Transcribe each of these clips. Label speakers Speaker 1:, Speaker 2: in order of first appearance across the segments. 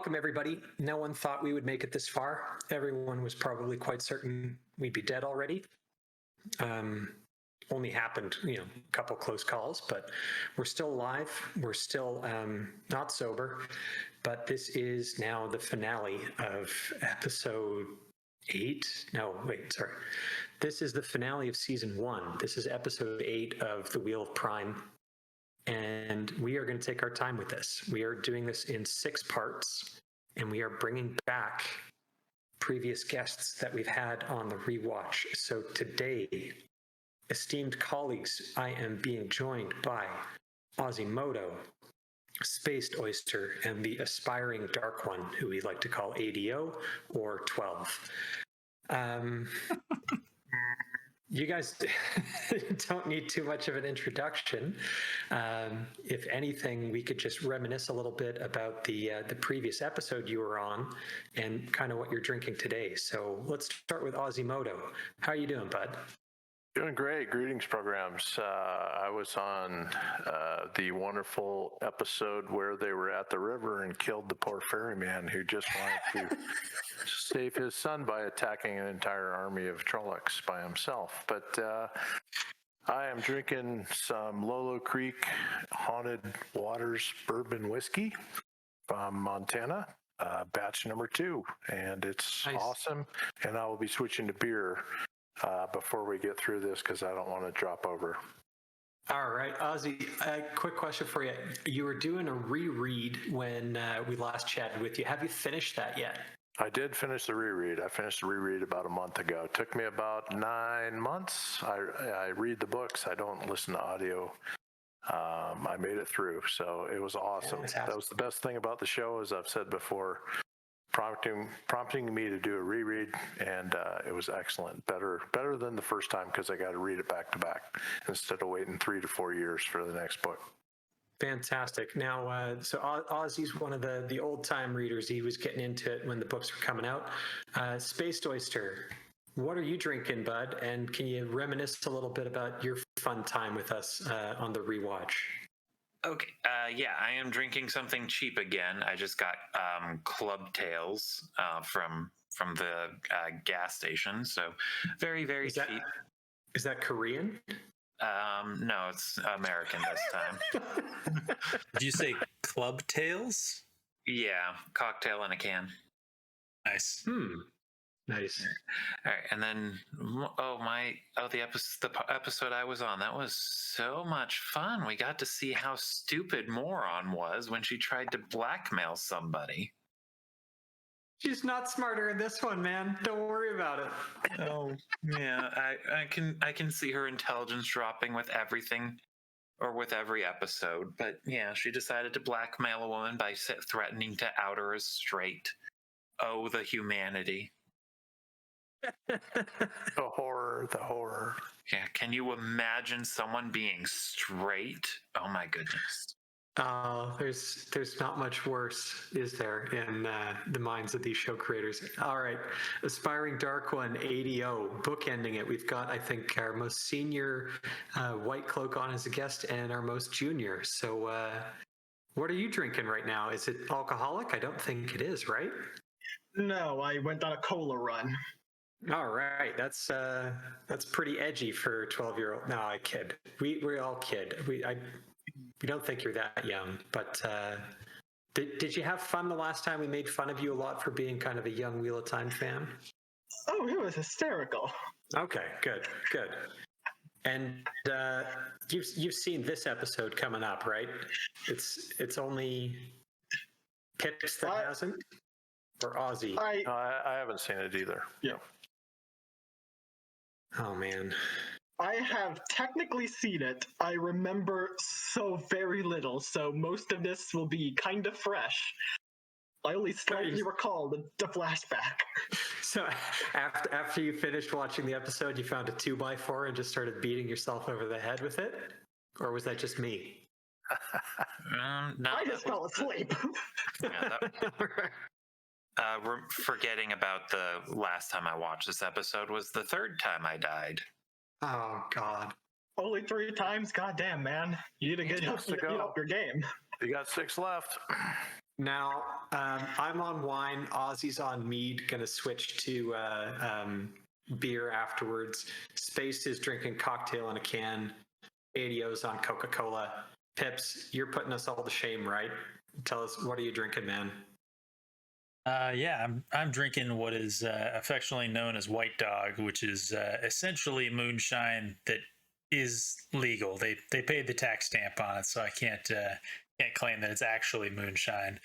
Speaker 1: welcome everybody. No one thought we would make it this far. Everyone was probably quite certain we'd be dead already. Only happened, a couple close calls, but we're still alive. We're still not sober, but this is now the finale of episode 8. No, wait, sorry. This is the finale of season 1. This is episode 8 of The Wheel of Prime. And we are going to take our time with this. We are doing this in 6 parts, and we are bringing back previous guests that we've had on the rewatch. So today, esteemed colleagues, I am being joined by Ozzy, Spaced Oyster, and the aspiring Dark One, who we like to call ADO or 12. You guys don't need too much of an introduction. If anything, we could just reminisce a little bit about the previous episode you were on and kind of what you're drinking today. So let's start with Ozzy. How are you doing, bud?
Speaker 2: Doing great. Greetings, programs. I was on the wonderful episode where they were at the river and killed the poor ferryman who just wanted to save his son by attacking an entire army of Trollocs by himself. But I am drinking some Lolo Creek Haunted Waters bourbon whiskey from Montana, batch number 2, and it's nice. Awesome. And I will be switching to beer before we get through this because I don't want to drop over.
Speaker 1: All right, Ozzy, a quick question for you. You were doing a reread when we last chatted with you. Have you finished that yet?
Speaker 2: I did finish the reread. I finished the reread about a month ago. It took me about 9 months. I read the books. I don't listen to audio. I made it through, so it was awesome. That was the best thing about the show, as I've said before. Prompting me to do a reread, and it was excellent. Better than the first time because I got to read it back to back instead of waiting 3 to 4 years for the next book.
Speaker 1: Fantastic. Now, so Ozzy's one of the old time readers. He was getting into it when the books were coming out. Spaced Oyster, what are you drinking, bud? And can you reminisce a little bit about your fun time with us on the rewatch?
Speaker 3: Okay, yeah, I am drinking something cheap again. I just got Club Tales from the gas station, so very, very cheap.
Speaker 1: Is that Korean?
Speaker 3: No, it's American this time.
Speaker 4: Did you say Club Tales?
Speaker 3: Yeah, cocktail in a can.
Speaker 4: Nice.
Speaker 1: Nice.
Speaker 3: All right, and then the episode I was on, that was so much fun. We got to see how stupid Moron was when she tried to blackmail somebody.
Speaker 1: She's not smarter in this one, man. Don't worry about it.
Speaker 3: Oh, yeah, I can see her intelligence dropping with everything, or with every episode. But yeah, she decided to blackmail a woman by threatening to out her as straight. Oh, the humanity.
Speaker 2: The horror.
Speaker 3: Yeah, can you imagine someone being straight? Oh my goodness.
Speaker 1: There's not much worse, is there, in the minds of these show creators. All right, aspiring Dark One, ADO, bookending it. We've got, I think, our most senior White Cloak on as a guest and our most junior. So what are you drinking right now? Is it alcoholic? I don't think it is, right?
Speaker 5: No, I went on a cola run.
Speaker 1: All right, that's pretty edgy for a 12-year-old. No, I kid. We all kid. We don't think you're that young. But did you have fun the last time? We made fun of you a lot for being kind of a young Wheel of Time fan.
Speaker 5: Oh, it was hysterical.
Speaker 1: Okay, good. And you've seen this episode coming up, right? It's only Pips that hasn't, or Ozzy.
Speaker 2: I haven't seen it either.
Speaker 5: Yeah.
Speaker 1: Oh, man.
Speaker 5: I have technically seen it. I remember so very little, so most of this will be kind of fresh. I only slightly recall the flashback.
Speaker 1: So after you finished watching the episode, you found a 2x4 and just started beating yourself over the head with it? Or was that just me?
Speaker 3: No,
Speaker 5: I just fell asleep.
Speaker 3: We're forgetting about the last time I watched this episode was the 3rd time I died.
Speaker 1: Oh, God.
Speaker 5: Only 3 times? Goddamn, man. You need to get up your game.
Speaker 2: You got 6 left.
Speaker 1: Now, I'm on wine. Ozzy's on mead. Gonna switch to beer afterwards. Space is drinking cocktail in a can. ADO's on Coca-Cola. Pips, you're putting us all to shame, right? Tell us, what are you drinking, man?
Speaker 4: Yeah, I'm drinking what is affectionately known as White Dog, which is essentially moonshine that is legal. They paid the tax stamp on it, so I can't claim that it's actually moonshine.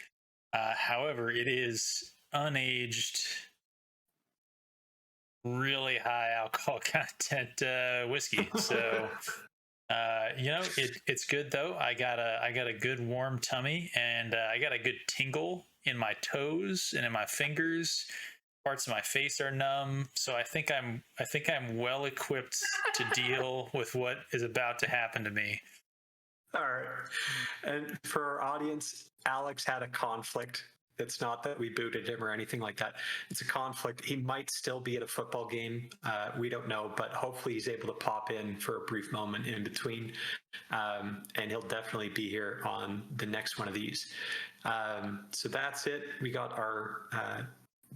Speaker 4: However, it is unaged, really high alcohol content whiskey. So it's good though. I got a good warm tummy, and I got a good tingle in my toes and in my fingers. Parts of my face are numb, so I think I'm well equipped to deal with what is about to happen to me.
Speaker 1: All right. And for our audience, Alex had a conflict. It's not that we booted him or anything like that. It's a conflict. He might still be at a football game. We don't know, but hopefully he's able to pop in for a brief moment in between. And he'll definitely be here on the next one of these. So that's it. We got our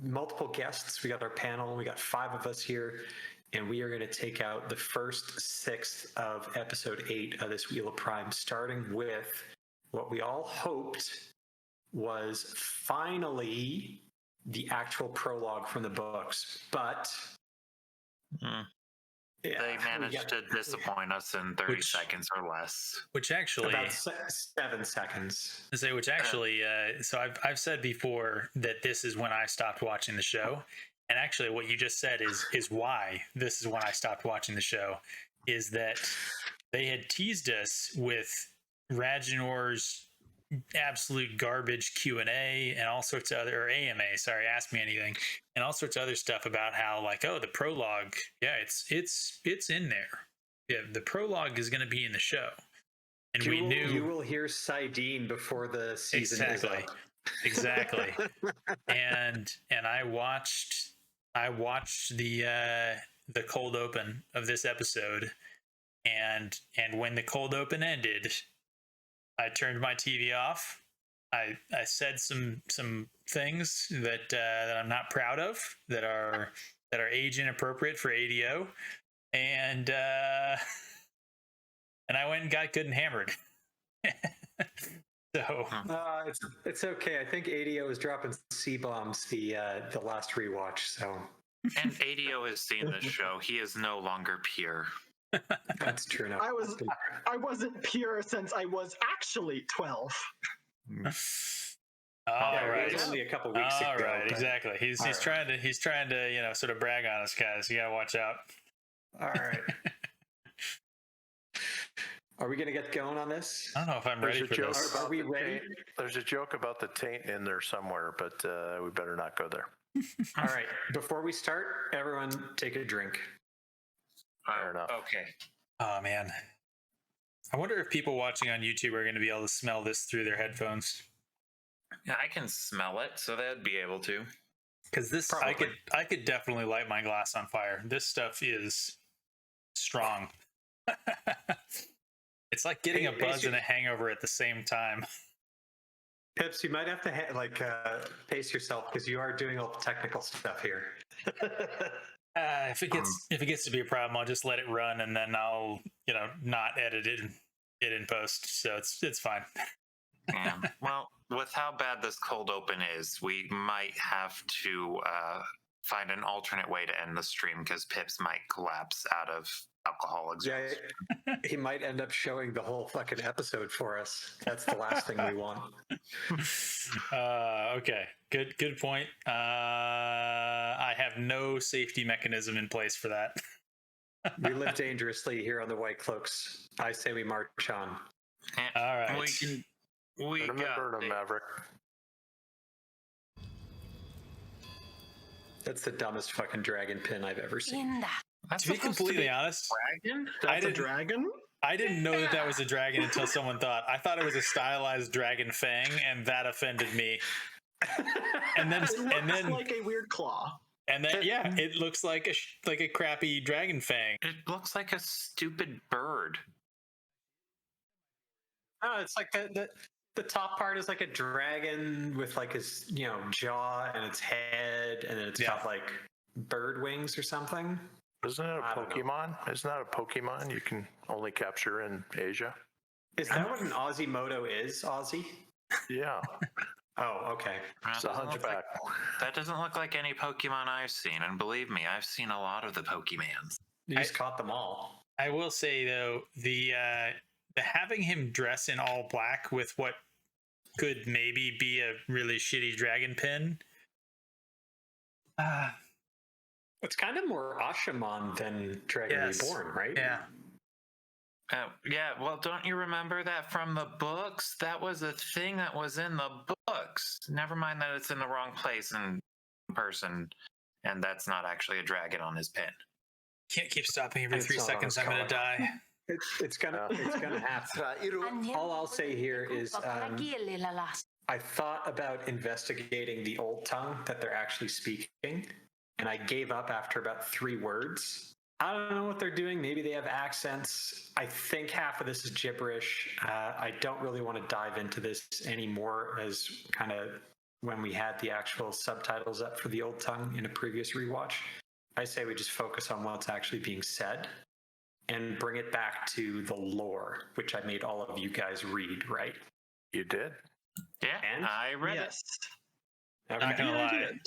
Speaker 1: multiple guests. We got our panel. We got 5 of us here. And we are going to take out the first 6th of episode 8 of this Wheel of Prime, starting with what we all hoped was finally the actual prologue from the books. But
Speaker 3: they managed to disappoint us in 30 seconds or less.
Speaker 4: Which actually
Speaker 1: about 7 seconds.
Speaker 4: Which actually, so I've said before that this is when I stopped watching the show. And actually, what you just said is why this is when I stopped watching the show, is that they had teased us with Raginor's absolute garbage Q&A and all sorts of other, or AMA, sorry, Ask Me Anything, and all sorts of other stuff about how, like, oh, the prologue, yeah, it's in there. Yeah, the prologue is going to be in the show. And
Speaker 1: you will hear Sidene before the season is up.
Speaker 4: Exactly. and I watched the cold open of this episode, and when the cold open ended, I turned my TV off. I said some things that I'm not proud of, that are age inappropriate for ADO, and I went and got good and hammered. So
Speaker 1: it's okay. I think ADO is dropping C-bombs the last rewatch. So,
Speaker 3: and ADO has seen the show. He is no longer pure.
Speaker 1: That's true enough.
Speaker 5: I wasn't pure since I was actually 12.
Speaker 4: Right.
Speaker 1: It was only a couple weeks ago.
Speaker 4: All right, exactly. He's trying to sort of brag on us, guys. You gotta watch out.
Speaker 1: All right. Are we gonna get going on this?
Speaker 4: I don't know if I'm ready for this.
Speaker 1: Are we ready?
Speaker 2: There's a joke about the taint in there somewhere, but we better not go there.
Speaker 1: All right. Before we start, everyone take a drink.
Speaker 2: Fair enough.
Speaker 3: Okay.
Speaker 4: Oh man, I wonder if people watching on YouTube are going to be able to smell this through their headphones.
Speaker 3: Yeah, I can smell it, so they'd be able to.
Speaker 4: Because this, I could definitely light my glass on fire. This stuff is strong. It's like getting a buzz and a hangover at the same time.
Speaker 1: Pips, you might have to pace yourself because you are doing all the technical stuff here.
Speaker 4: If it gets to be a problem, I'll just let it run, and then I'll not edit it in post. So it's fine.
Speaker 3: Yeah. Well, with how bad this cold open is, we might have to find an alternate way to end the stream because Pips might collapse out of alcohol exhaustion.
Speaker 1: Yeah, he might end up showing the whole fucking episode for us. That's the last thing we want.
Speaker 4: Okay, good point. I have no safety mechanism in place for that.
Speaker 1: We live dangerously here on the White Cloaks. I say we march on.
Speaker 4: All right.
Speaker 3: We
Speaker 2: Remember
Speaker 3: got
Speaker 2: the Maverick.
Speaker 1: That's the dumbest fucking dragon pin I've ever seen.
Speaker 3: That's
Speaker 4: To be completely honest,
Speaker 5: Dragon? That's a dragon?
Speaker 4: I didn't know that was a dragon until someone thought. I thought it was a stylized dragon fang, and that offended me. And then,
Speaker 5: It looks like a weird claw.
Speaker 4: And then, yeah, it looks like a crappy dragon fang.
Speaker 3: It looks like a stupid bird.
Speaker 1: Oh, it's like The top part is like a dragon with like his, jaw and its head, and then it's got like bird wings or something.
Speaker 2: Isn't it a
Speaker 1: I don't know.
Speaker 2: Pokemon? Isn't that a Pokemon you can only capture in Asia?
Speaker 1: Is that what an Ozymoto is, Ozzy?
Speaker 2: Yeah,
Speaker 1: Oh, okay.
Speaker 2: it's a hunchback.
Speaker 3: That doesn't look like any Pokemon I've seen, and believe me, I've seen a lot of the Pokemans.
Speaker 1: You just caught them all.
Speaker 4: I will say though, the having him dress in all black with what could maybe be a really shitty dragon pin.
Speaker 1: It's kind of more Ashamon than Dragon Reborn, right?
Speaker 4: Yeah.
Speaker 3: Yeah, well, don't you remember that from the books? That was a thing that was in the books. Never mind that it's in the wrong place in person, and that's not actually a dragon on his pin.
Speaker 4: Can't keep stopping every
Speaker 1: It's
Speaker 4: 3
Speaker 1: not on
Speaker 4: seconds.
Speaker 1: his
Speaker 4: I'm gonna
Speaker 1: collar.
Speaker 4: die.
Speaker 1: It's gonna happen. All I'll say here is I thought about investigating the old tongue that they're actually speaking, and I gave up after about 3 words. I don't know what they're doing. Maybe they have accents. I think half of this is gibberish. I don't really want to dive into this anymore, as kind of when we had the actual subtitles up for the old tongue in a previous rewatch. I say we just focus on what's actually being said and bring it back to the lore, which I made all of you guys read, right?
Speaker 2: You did?
Speaker 3: Yeah,
Speaker 1: And?
Speaker 3: I read it.
Speaker 5: Yes.
Speaker 1: Okay.
Speaker 4: Not gonna
Speaker 5: Yeah, I
Speaker 4: lie,
Speaker 5: did.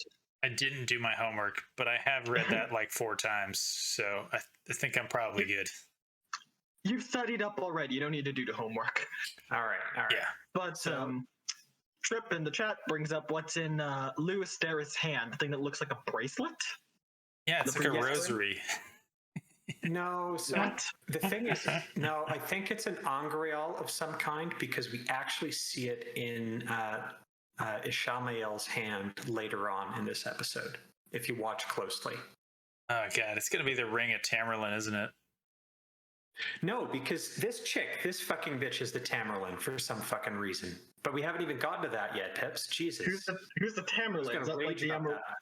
Speaker 4: I didn't do my homework, but I have read that like 4 times, so I think I'm probably good.
Speaker 5: You've studied up already. You don't need to do the homework.
Speaker 1: All right.
Speaker 4: Yeah.
Speaker 5: But Trip in the chat brings up what's in Lewis Darrah's hand, the thing that looks like a bracelet.
Speaker 4: Yeah, it's
Speaker 5: The
Speaker 4: like a
Speaker 5: previous
Speaker 4: rosary.
Speaker 1: No, so
Speaker 5: What?
Speaker 1: the thing is, no, I think it's an Angreal of some kind, because we actually see it in Ishamael's hand later on in this episode, if you watch closely.
Speaker 4: Oh god, it's gonna be the ring of Tamerlane, isn't it?
Speaker 1: No, because this fucking bitch is the Tamerlane for some fucking reason. But we haven't even gotten to that yet, Pips. Jesus.
Speaker 5: Who's the Tamerlane?
Speaker 1: Gonna
Speaker 5: Is that like
Speaker 1: rage
Speaker 5: the
Speaker 1: about
Speaker 5: Emerald?
Speaker 1: that.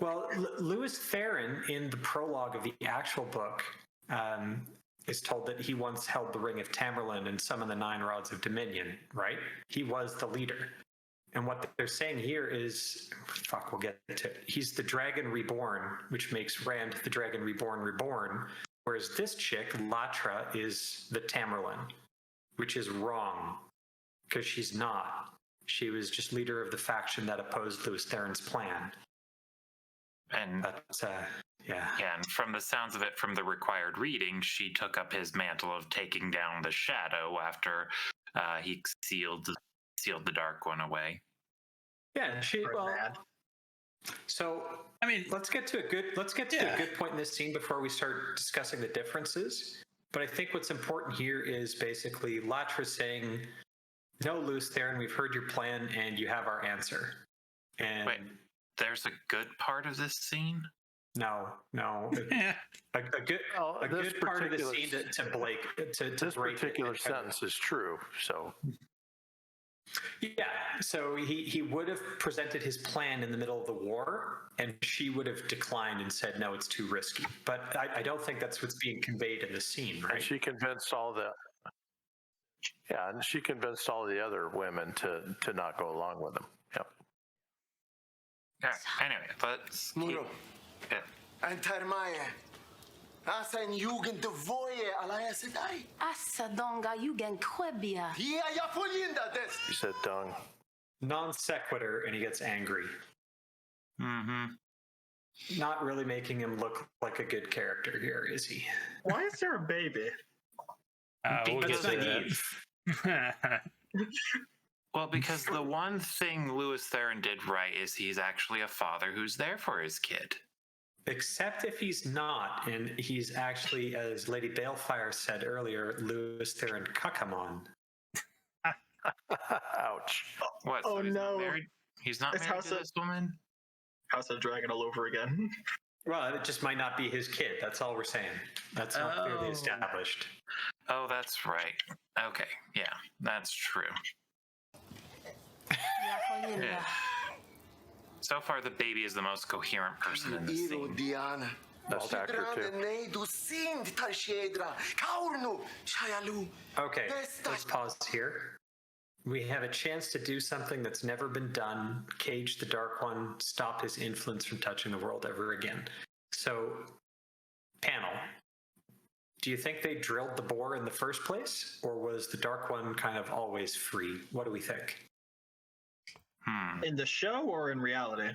Speaker 1: Well, Lewis Theron in the prologue of the actual book is told that he once held the Ring of Tamerlane and summoned the 9 Rods of Dominion, right? He was the leader. And what they're saying here is, fuck, we'll get to it. He's the Dragon Reborn, which makes Rand the Dragon Reborn, whereas this chick, Latra, is the Tamerlane, which is wrong, because she's not. She was just leader of the faction that opposed Lewis Theron's plan.
Speaker 3: And
Speaker 1: But, yeah.
Speaker 3: and from the sounds of it, from the required reading, she took up his mantle of taking down the shadow after he sealed the Dark One away.
Speaker 1: Yeah,
Speaker 5: Bad.
Speaker 1: so
Speaker 4: I mean,
Speaker 1: let's get to a good point in this scene before we start discussing the differences. But I think what's important here is basically Latra saying, "No, Lewis Theron, we've heard your plan and you have our answer." And
Speaker 3: Wait, there's a good part of this scene?
Speaker 1: no, a good part of the scene to break
Speaker 2: This particular sentence is true, so
Speaker 1: yeah, so he would have presented his plan in the middle of the war, and she would have declined and said, no, it's too risky. But I don't think that's what's being conveyed in the scene, right?
Speaker 2: and she convinced all the other women to not go along with him. Yep.
Speaker 3: Yeah, anyway, let's keep...
Speaker 6: Muro. Antarmaje. Asen jugend de voje alaja sedai.
Speaker 7: Assa donga jugen kwebia.
Speaker 6: Hier ja volinda des.
Speaker 2: He said dung.
Speaker 1: Non sequitur, and he gets angry.
Speaker 3: Mm-hmm.
Speaker 1: Not really making him look like a good character here, is he?
Speaker 5: Why is there a baby?
Speaker 4: we'll get
Speaker 1: It's
Speaker 4: to
Speaker 1: naive.
Speaker 4: that.
Speaker 3: Well, because the one thing Lewis Theron did right is he's actually a father who's there for his kid.
Speaker 1: Except if he's not, and he's actually, as Lady Balefire said earlier, Lewis Theron Kakamon.
Speaker 2: Ouch.
Speaker 3: What?
Speaker 5: Oh,
Speaker 3: so he's not
Speaker 5: no.
Speaker 3: married? He's not
Speaker 5: It's
Speaker 3: married
Speaker 5: House
Speaker 3: to
Speaker 5: of-
Speaker 3: this woman?
Speaker 5: House of Dragon all over again.
Speaker 1: Well, it just might not be his kid. That's all we're saying. That's not clearly
Speaker 3: Oh.
Speaker 1: established.
Speaker 3: Oh, that's right. Okay, yeah, that's true. Yeah. So far, the baby is the most coherent person in this
Speaker 6: Iro
Speaker 3: scene.
Speaker 6: Diana.
Speaker 2: That's accurate too.
Speaker 6: Ne du sind tarshedra. Kaurnu. Shayalu.
Speaker 1: Okay, let's pause here. We have a chance to do something that's never been done, cage the Dark One, stop his influence from touching the world ever again. So, panel, do you think they drilled the bore in the first place, or was the Dark One kind of always free? What do we think?
Speaker 5: In the show or in reality?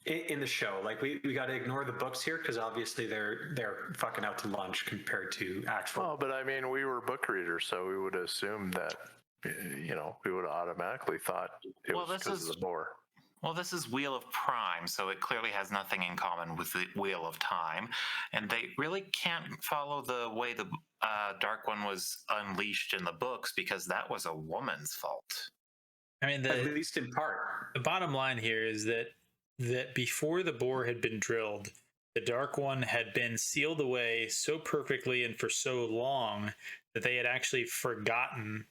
Speaker 1: In the show, like we got to ignore the books here because obviously they're fucking out to lunch compared to actual.
Speaker 2: Well, but I mean, we were book readers, so we would assume that, we would have automatically thought it
Speaker 3: Well,
Speaker 2: was
Speaker 3: this
Speaker 2: because
Speaker 3: is-
Speaker 2: of the bore.
Speaker 3: Well, this is Wheel of Prime, so it clearly has nothing in common with the Wheel of Time, and they really can't follow the way the Dark One was unleashed in the books because that was a woman's fault.
Speaker 4: I mean,
Speaker 1: At least in part.
Speaker 4: the bottom line here is that before the bore had been drilled, the Dark One had been sealed away so perfectly and for so long that they had actually forgotten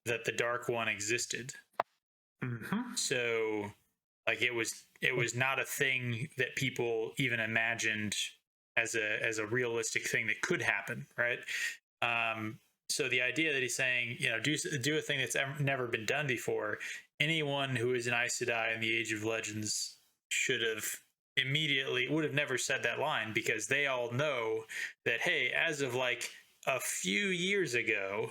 Speaker 4: that the Dark One existed.
Speaker 1: Mm-hmm.
Speaker 4: So, like, it was not a thing that people even imagined as a realistic thing that could happen, right? So the idea that he's saying, do a thing that's never been done before. Anyone who is an Aes Sedai in the Age of Legends would have never said that line, because they all know that, hey, as of like a few years ago,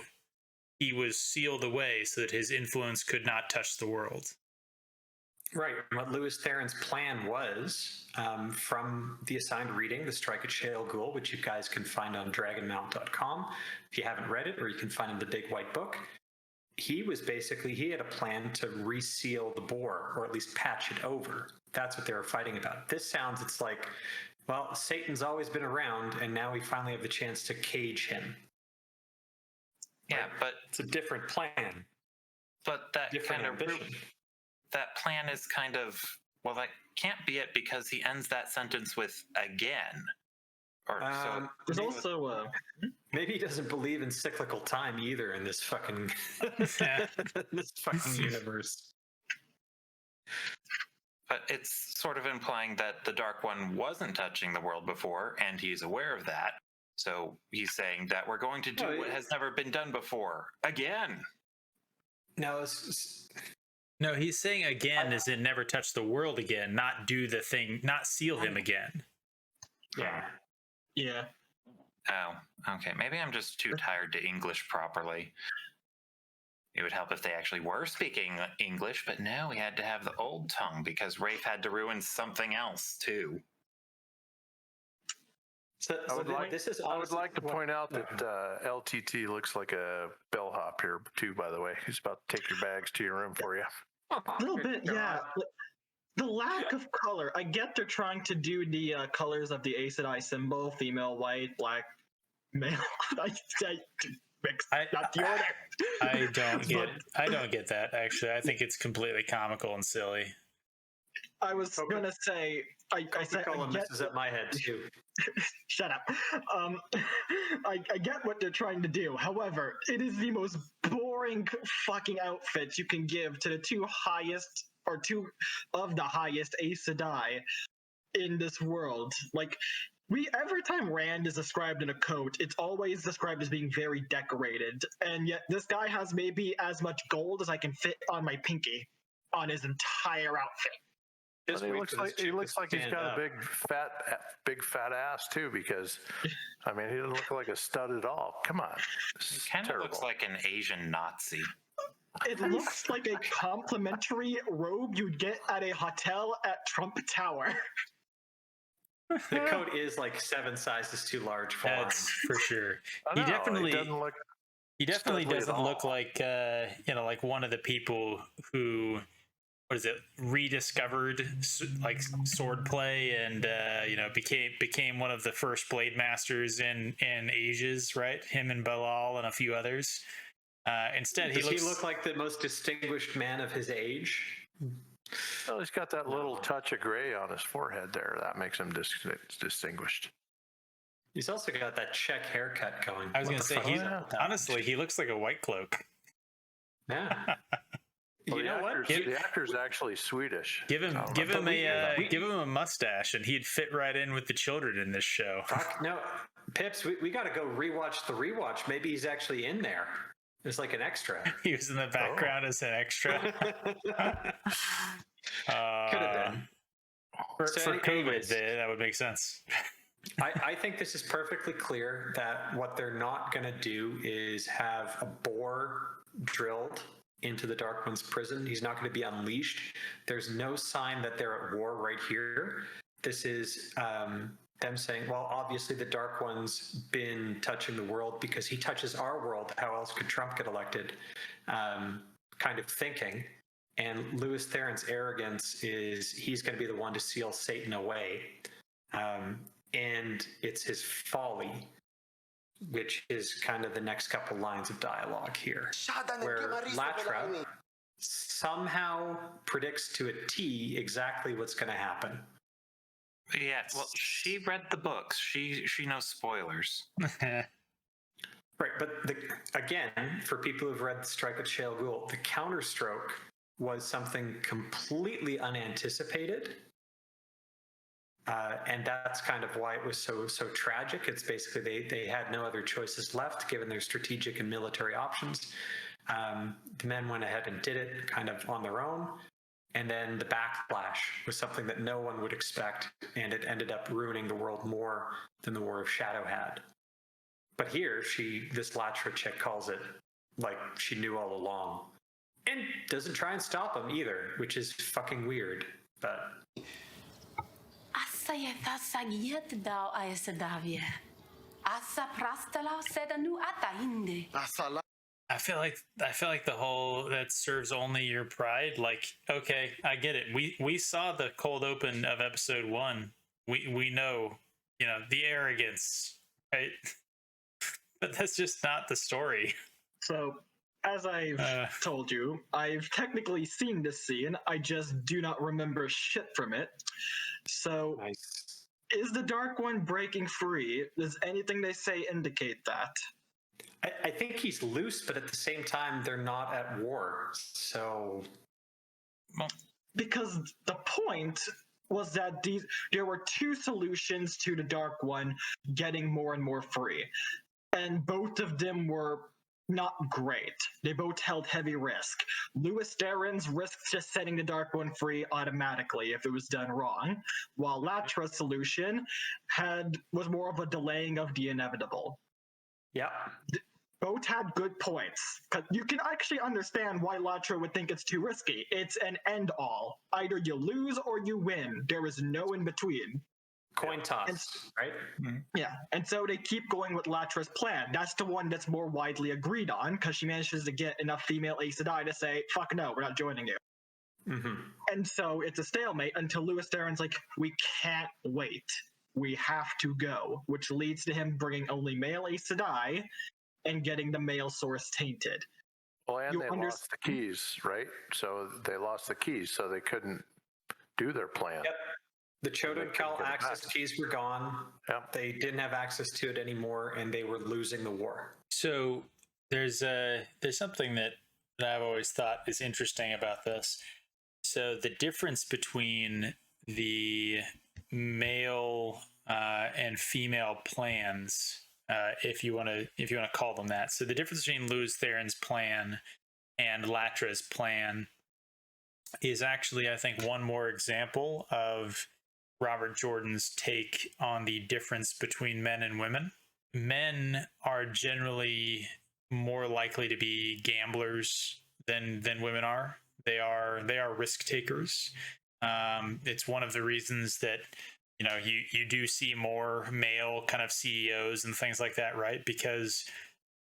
Speaker 4: he was sealed away so that his influence could not touch the world.
Speaker 1: Right. What Lewis Theron's plan was, from the assigned reading, The Strike at Shale Ghoul, which you guys can find on dragonmount.com if you haven't read it, or you can find in the big white book. He had a plan to reseal the bore, or at least patch it over. That's what they were fighting about. This sounds, it's like, well, Satan's always been around, and now we finally have the chance to cage him.
Speaker 3: Yeah, but
Speaker 1: It's a different plan.
Speaker 3: but that
Speaker 1: Different
Speaker 3: kind
Speaker 1: ambition.
Speaker 3: of that plan is kind of, well, that can't be it because he ends that sentence with again. Or so
Speaker 5: There's also
Speaker 1: Maybe he doesn't believe in cyclical time either in this fucking universe.
Speaker 3: but it's sort of implying that the Dark One wasn't touching the world before, and he's aware of that. So he's saying that we're going to do what has never been done before again.
Speaker 1: No,
Speaker 4: No, he's saying again is it never touch the world again, not do the thing, not seal him again.
Speaker 1: yeah.
Speaker 5: yeah.
Speaker 3: Oh, okay. Maybe I'm just too tired to English properly. It would help if they actually were speaking English, but no, we had to have the old tongue because Rafe had to ruin something else too.
Speaker 2: I would like to point out that LTT looks like a bellhop here too, by the way. He's about to take your bags to your room for you.
Speaker 5: A little bit, yeah. The lack of color. I get they're trying to do the colors of the Aes Sedai symbol: female, white, black, male. Not the order.
Speaker 4: I don't get that, actually. I think it's completely comical and silly.
Speaker 5: I was gonna say, I said, I get,
Speaker 1: messes up my head too.
Speaker 5: shut up. I get what they're trying to do. However, it is the most boring fucking outfits you can give to the two of the highest Aes Sedai in this world. Like, every time Rand is described in a coat, it's always described as being very decorated, and yet this guy has maybe as much gold as I can fit on my pinky on his entire outfit.
Speaker 2: But he looks like he's got a big fat ass too, because I mean, he doesn't look like a stud at all. Come on.
Speaker 3: He kind of looks like an Asian Nazi.
Speaker 5: It looks like a complimentary robe you'd get at a hotel at Trump Tower.
Speaker 1: The coat is like 7 sizes too large for him.
Speaker 4: That's for sure.
Speaker 2: He definitely
Speaker 4: doesn't look like like one of the people who, rediscovered like swordplay and became one of the first blade masters in Asia's, right? Him and Balal and a few others. Instead,
Speaker 1: Does he look like the most distinguished man of his age?
Speaker 2: Well, he's got that little touch of gray on his forehead there. That makes him distinguished.
Speaker 1: He's also got that check haircut going.
Speaker 4: I was going to say,
Speaker 1: honestly,
Speaker 4: he looks like a white cloak.
Speaker 1: Yeah.
Speaker 2: Well,
Speaker 1: you know what?
Speaker 2: The actor's actually Swedish.
Speaker 4: Give him a mustache, and he'd fit right in with the children in this show.
Speaker 1: Fuck, no, Pips, we got to go rewatch the rewatch. Maybe he's actually in there. It's like an extra.
Speaker 4: He was in the background as an extra.
Speaker 1: Could have been.
Speaker 4: For COVID,
Speaker 1: anyways,
Speaker 4: that would make sense.
Speaker 1: I think this is perfectly clear that what they're not going to do is have a bore drilled into the Dark One's prison. He's not going to be unleashed. There's no sign that they're at war right here. This is them saying, well, obviously the Dark One's been touching the world because he touches our world. How else could Trump get elected? Kind of thinking. And Louis Theron's arrogance is he's going to be the one to seal Satan away. And it's his folly, which is kind of the next couple lines of dialogue here, where Latra somehow predicts to a T exactly what's going to happen.
Speaker 3: Yeah, well, she read the books. She knows spoilers.
Speaker 1: Right, but again, for people who've read Strike at Shale Ghoul, the counterstroke was something completely unanticipated. And that's kind of why it was so tragic. It's basically they had no other choices left given their strategic and military options. The men went ahead and did it kind of on their own. And then the backlash was something that no one would expect, and it ended up ruining the world more than the War of Shadow had. But here, this Latra chick calls it like she knew all along. And doesn't try and stop him either, which is fucking weird. But
Speaker 7: Asa je fasagiet dau aesedavie. Asa prastala sedanu atainde.
Speaker 4: I feel like the whole that serves only your pride. Like, okay, I get it. We saw the cold open of episode 1. We know, the arrogance, right? But that's just not the story.
Speaker 5: So, as I've told you, I've technically seen this scene. I just do not remember shit from it. So,
Speaker 1: nice.
Speaker 5: Is the Dark One breaking free? Does anything they say indicate that?
Speaker 1: I think he's loose, but at the same time, they're not at war. So,
Speaker 5: because the point was that there were two solutions to the Dark One getting more and more free, and both of them were not great. They both held heavy risk. Louis Theron's risked just setting the Dark One free automatically if it was done wrong, while Latra's solution was more of a delaying of the inevitable.
Speaker 1: Yeah.
Speaker 5: Both had good points. You can actually understand why Latra would think it's too risky. It's an end-all. Either you lose or you win. There is no in between.
Speaker 1: Coin toss, right?
Speaker 5: Mm-hmm. Yeah, and so they keep going with Latra's plan. That's the one that's more widely agreed on, because she manages to get enough female Aes Sedai to say, fuck no, we're not joining you.
Speaker 1: Mm-hmm.
Speaker 5: And so it's a stalemate until Louis Theron's like, we can't wait. We have to go, which leads to him bringing only male Aes Sedai and getting the male source tainted.
Speaker 2: Well, and they lost the keys, right? So they lost the keys, so they couldn't do their plan.
Speaker 1: Yep. The Chodonkal access keys were gone. Yep. They didn't have access to it anymore, and they were losing the war.
Speaker 4: So there's something that I've always thought is interesting about this. So the difference between the male and female plans, if you want to call them that. So the difference between Louis Theron's plan and Latra's plan is actually, I think, one more example of Robert Jordan's take on the difference between men and women. Men are generally more likely to be gamblers than women are. They are risk takers. It's one of the reasons that you do see more male kind of CEOs and things like that, right? Because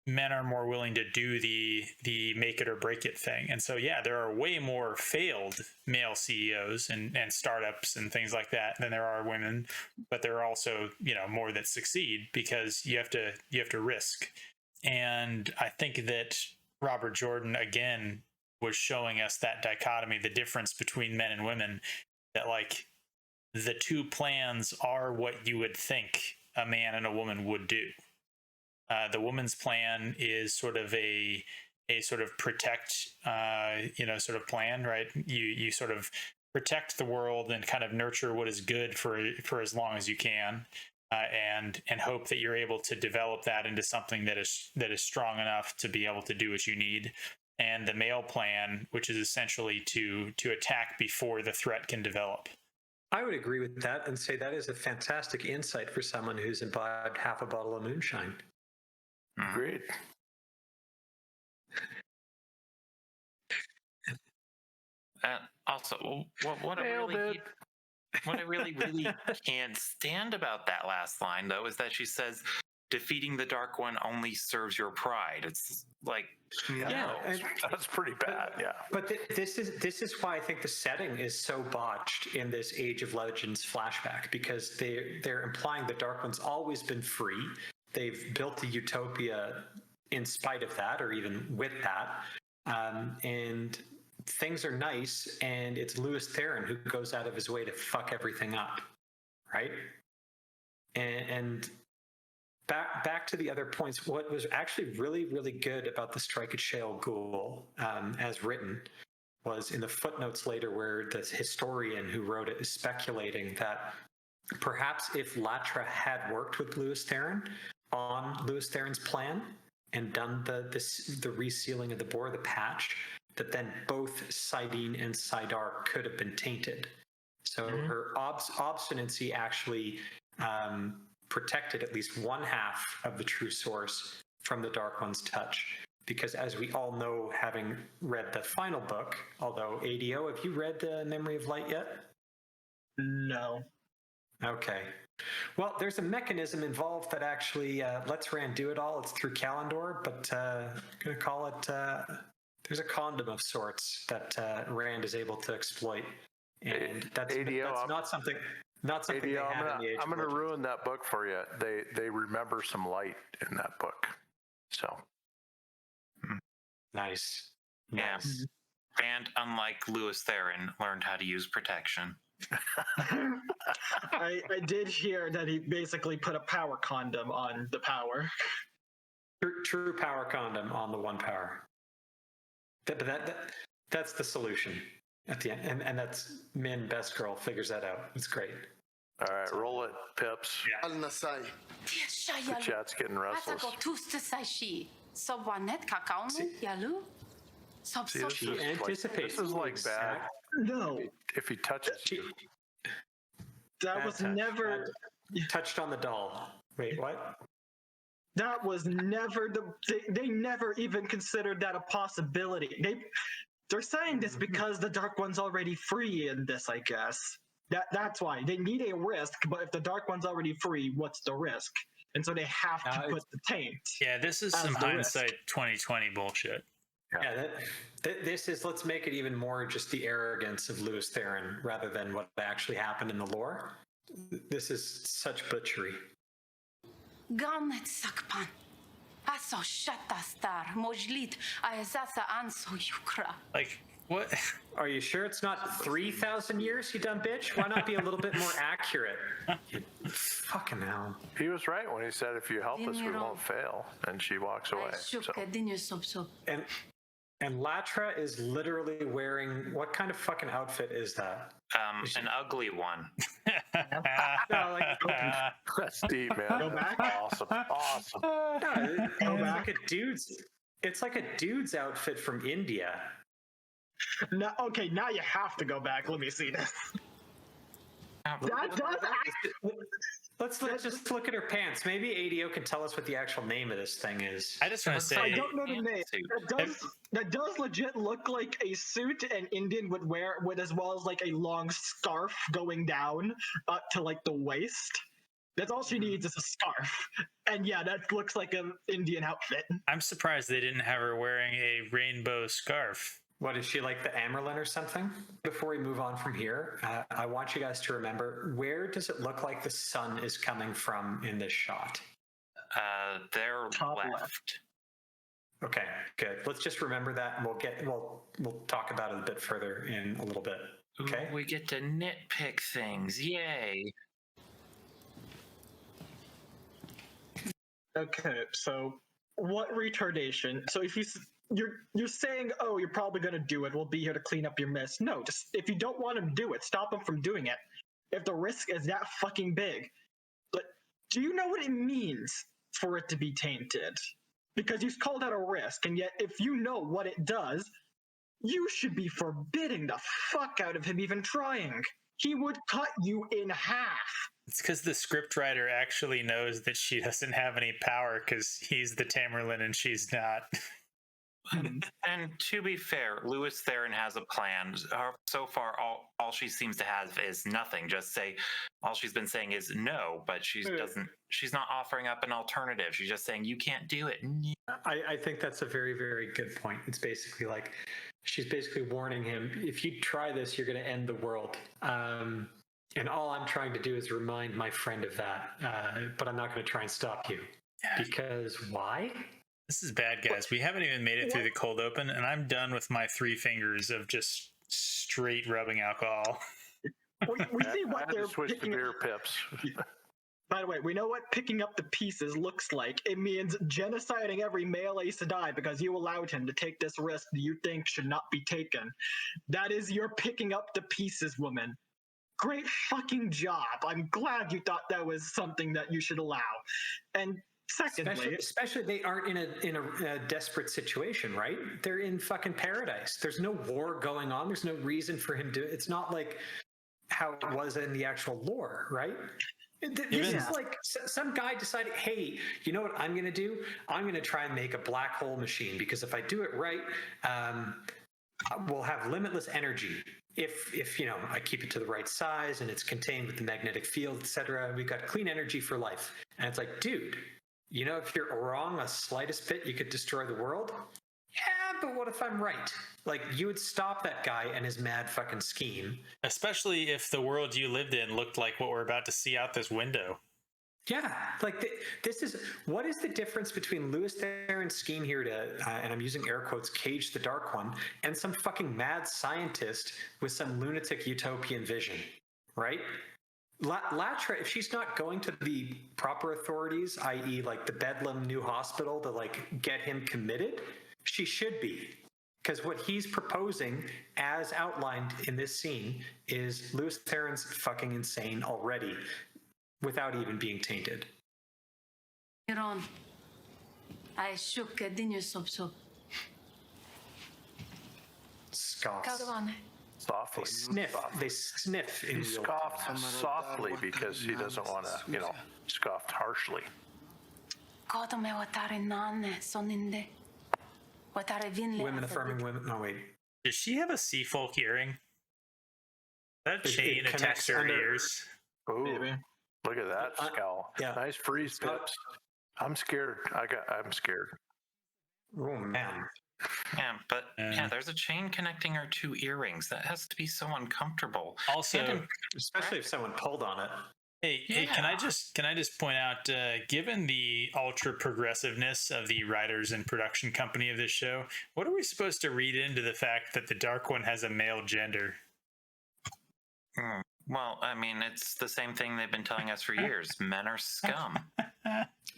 Speaker 4: men are more willing to do the make it or break it thing. And so, yeah, there are way more failed male CEOs and startups and things like that than there are women, but there are also, more that succeed because you have to risk. And I think that Robert Jordan, again, was showing us that dichotomy, the difference between men and women, that like the two plans are what you would think a man and a woman would do. The woman's plan is sort of a sort of protect, sort of plan, right? You sort of protect the world and kind of nurture what is good for as long as you can. and hope that you're able to develop that into something that is strong enough to be able to do what you need. And the male plan, which is essentially to attack before the threat can develop.
Speaker 1: I would agree with that and say that is a fantastic insight for someone who's imbibed half a bottle of moonshine.
Speaker 2: Great.
Speaker 3: Also, what I really can't stand about that last line, though, is that she says, defeating the Dark One only serves your pride. It's like,
Speaker 1: Yeah, and,
Speaker 2: That's pretty bad. Yeah.
Speaker 1: but this is why I think the setting is so botched in this Age of Legends flashback, because they're implying the Dark One's always been free. They've built a utopia in spite of that, or even with that, and things are nice. And it's Lewis Theron who goes out of his way to fuck everything up, right? And back to the other points, what was actually really, really good about the Strike at Shale Ghoul, as written, was in the footnotes later, where the historian who wrote it is speculating that perhaps if Latra had worked with Lewis Theron on Lewis Theron's plan and done the resealing of the bore, the patch, that then both Sidene and Sidar could have been tainted. So her obstinacy actually protected at least one half of the true source from the Dark One's touch. Because as we all know, having read the final book, although ADO, have you read Memory of Light yet?
Speaker 5: No.
Speaker 1: Okay. Well, there's a mechanism involved that actually lets Rand do it all. It's through Kalendor, but I'm going to call it, there's a condom of sorts that Rand is able to exploit. And that's not something
Speaker 2: ADO,
Speaker 1: they had in the Age
Speaker 2: I'm
Speaker 1: of
Speaker 2: going to
Speaker 1: Legends.
Speaker 2: ruin that book for you. They remember some light in that book. So.
Speaker 1: Nice.
Speaker 3: yeah.
Speaker 1: Nice.
Speaker 3: And unlike Lewis Theron, learned how to use protection.
Speaker 5: I did hear that he basically put a power condom on the power.
Speaker 1: True power condom on the one power. That's the solution at the end, and that's Min Best Girl figures that out. It's great.
Speaker 2: All right, roll it, Pips.
Speaker 6: Al-Nasai.
Speaker 2: The chat's getting restless. See, this
Speaker 1: She
Speaker 2: is
Speaker 1: anticipates.
Speaker 2: this is like bad.
Speaker 5: No,
Speaker 2: If he touches you,
Speaker 5: that was never.
Speaker 1: Touched on the doll. Wait, what?
Speaker 5: That was never they never even considered that a possibility. They're saying this because the Dark One's already free in this, I guess. That's why they need a risk. But if the Dark One's already free, what's the risk? And so they have to put the taint.
Speaker 4: Yeah, this is
Speaker 5: as
Speaker 4: some
Speaker 5: the
Speaker 4: hindsight 2020 bullshit.
Speaker 1: Yeah, this is, let's make it even more just the arrogance of Lewis Theron rather than what actually happened in the lore. This is such butchery.
Speaker 7: Ganet sakpan. Aso shata star mojlit ayasasa anso yukra.
Speaker 4: Like, what?
Speaker 1: Are you sure it's not 3,000 years, you dumb bitch? Why not be a little bit more accurate? You fucking hell.
Speaker 2: he was right when he said, "If you help us, we won't fail." And she walks away. So.
Speaker 1: And Latra is literally wearing, what kind of fucking outfit is that?
Speaker 3: An ugly one.
Speaker 1: No, like,
Speaker 2: That's deep, man.
Speaker 5: Go back?
Speaker 2: Awesome.
Speaker 1: no, it's like a dude's outfit from India.
Speaker 5: No, okay, now you have to go back. Let me see this. That does
Speaker 1: Let's just look at her pants. Maybe ADO can tell us what the actual name of this thing is.
Speaker 4: I just want to say,
Speaker 5: I don't know the name. That does legit look like a suit an Indian would wear, with as well as like a long scarf going down to like the waist. That's all she needs is a scarf. And yeah, that looks like an Indian outfit.
Speaker 4: I'm surprised they didn't have her wearing a rainbow scarf.
Speaker 1: What is she, like the Amerlin or something? Before we move on from here, I want you guys to remember, where does it look like the sun is coming from in this shot?
Speaker 3: They're
Speaker 5: Top
Speaker 3: left.
Speaker 1: Okay, good. Let's just remember that, and we'll talk about it a bit further in a little bit. Okay.
Speaker 3: Ooh, we get to nitpick things. Yay.
Speaker 5: Okay, so what retardation? So if you're saying, oh, you're probably going to do it, we'll be here to clean up your mess. No, just if you don't want him to do it, stop him from doing it. If the risk is that fucking big. But Do you know what it means for it to be tainted? Because you've called out a risk, and yet if you know what it does, you should be forbidding the fuck out of him even trying. He would cut you in half.
Speaker 4: It's because the scriptwriter actually knows that she doesn't have any power because he's the Tamerlane and she's not.
Speaker 3: And to be fair, Lewis Theron has a plan. So far, all she seems to have is nothing. All she's been saying is no, but she's not offering up an alternative. She's just saying, you can't do it.
Speaker 1: I think that's a very, very good point. It's basically like, she's basically warning him, if you try this, you're going to end the world. And all I'm trying to do is remind my friend of that. But I'm not going to try and stop you. Because why?
Speaker 4: This is bad, guys. We haven't even made it through the cold open, and I'm done with my 3 fingers of just straight rubbing alcohol.
Speaker 5: We see what they're
Speaker 2: switch to
Speaker 5: picking
Speaker 2: beer pips.
Speaker 5: By the way, we know what picking up the pieces looks like. It means genociding every male Aes Sedai because you allowed him to take this risk that you think should not be taken. That is your picking up the pieces, woman. Great fucking job. I'm glad you thought that was something that you should allow. And secondly,
Speaker 1: especially they aren't in a desperate situation, right? They're in fucking paradise. There's no war going on. There's no reason for him to. It's not like how it was in the actual lore, right? This is like some guy decided, hey, you know what I'm going to do? I'm going to try and make a black hole machine because if I do it right, we'll have limitless energy. If I keep it to the right size and it's contained with the magnetic field, etc., we've got clean energy for life. And it's like, dude, if you're wrong the slightest bit, you could destroy the world. Yeah, but what if I'm right? Like, you would stop that guy and his mad fucking scheme.
Speaker 4: Especially if the world you lived in looked like what we're about to see out this window.
Speaker 1: Yeah, like what is the difference between Lewis Theron's scheme here to, and I'm using air quotes, cage the Dark One, and some fucking mad scientist with some lunatic utopian vision, right? Latra, if she's not going to the proper authorities, i.e. like the Bedlam New Hospital to like get him committed, she should be. Because what he's proposing, as outlined in this scene, is Lewis Theron's fucking insane already, without even being tainted.
Speaker 7: Iron. I shook dinyo sop.
Speaker 1: Scoffs.
Speaker 2: Softly.
Speaker 1: They sniff.
Speaker 2: He scoffed softly because he doesn't want to, scoffed harshly.
Speaker 1: Women affirming women. No, wait.
Speaker 4: Does she have a sea folk earring? That chain attached to her ears.
Speaker 2: Ooh, look at that scowl.
Speaker 1: Yeah.
Speaker 2: Nice freeze pips. I'm scared. I'm scared.
Speaker 1: Oh man.
Speaker 3: Yeah, but there's a chain connecting her 2 earrings. That has to be so uncomfortable.
Speaker 4: Also,
Speaker 1: especially if someone pulled on it.
Speaker 4: Hey, can I just point out, given the ultra progressiveness of the writers and production company of this show, what are we supposed to read into the fact that the Dark One has a male gender?
Speaker 3: Well, I mean, it's the same thing they've been telling us for years. Men are scum.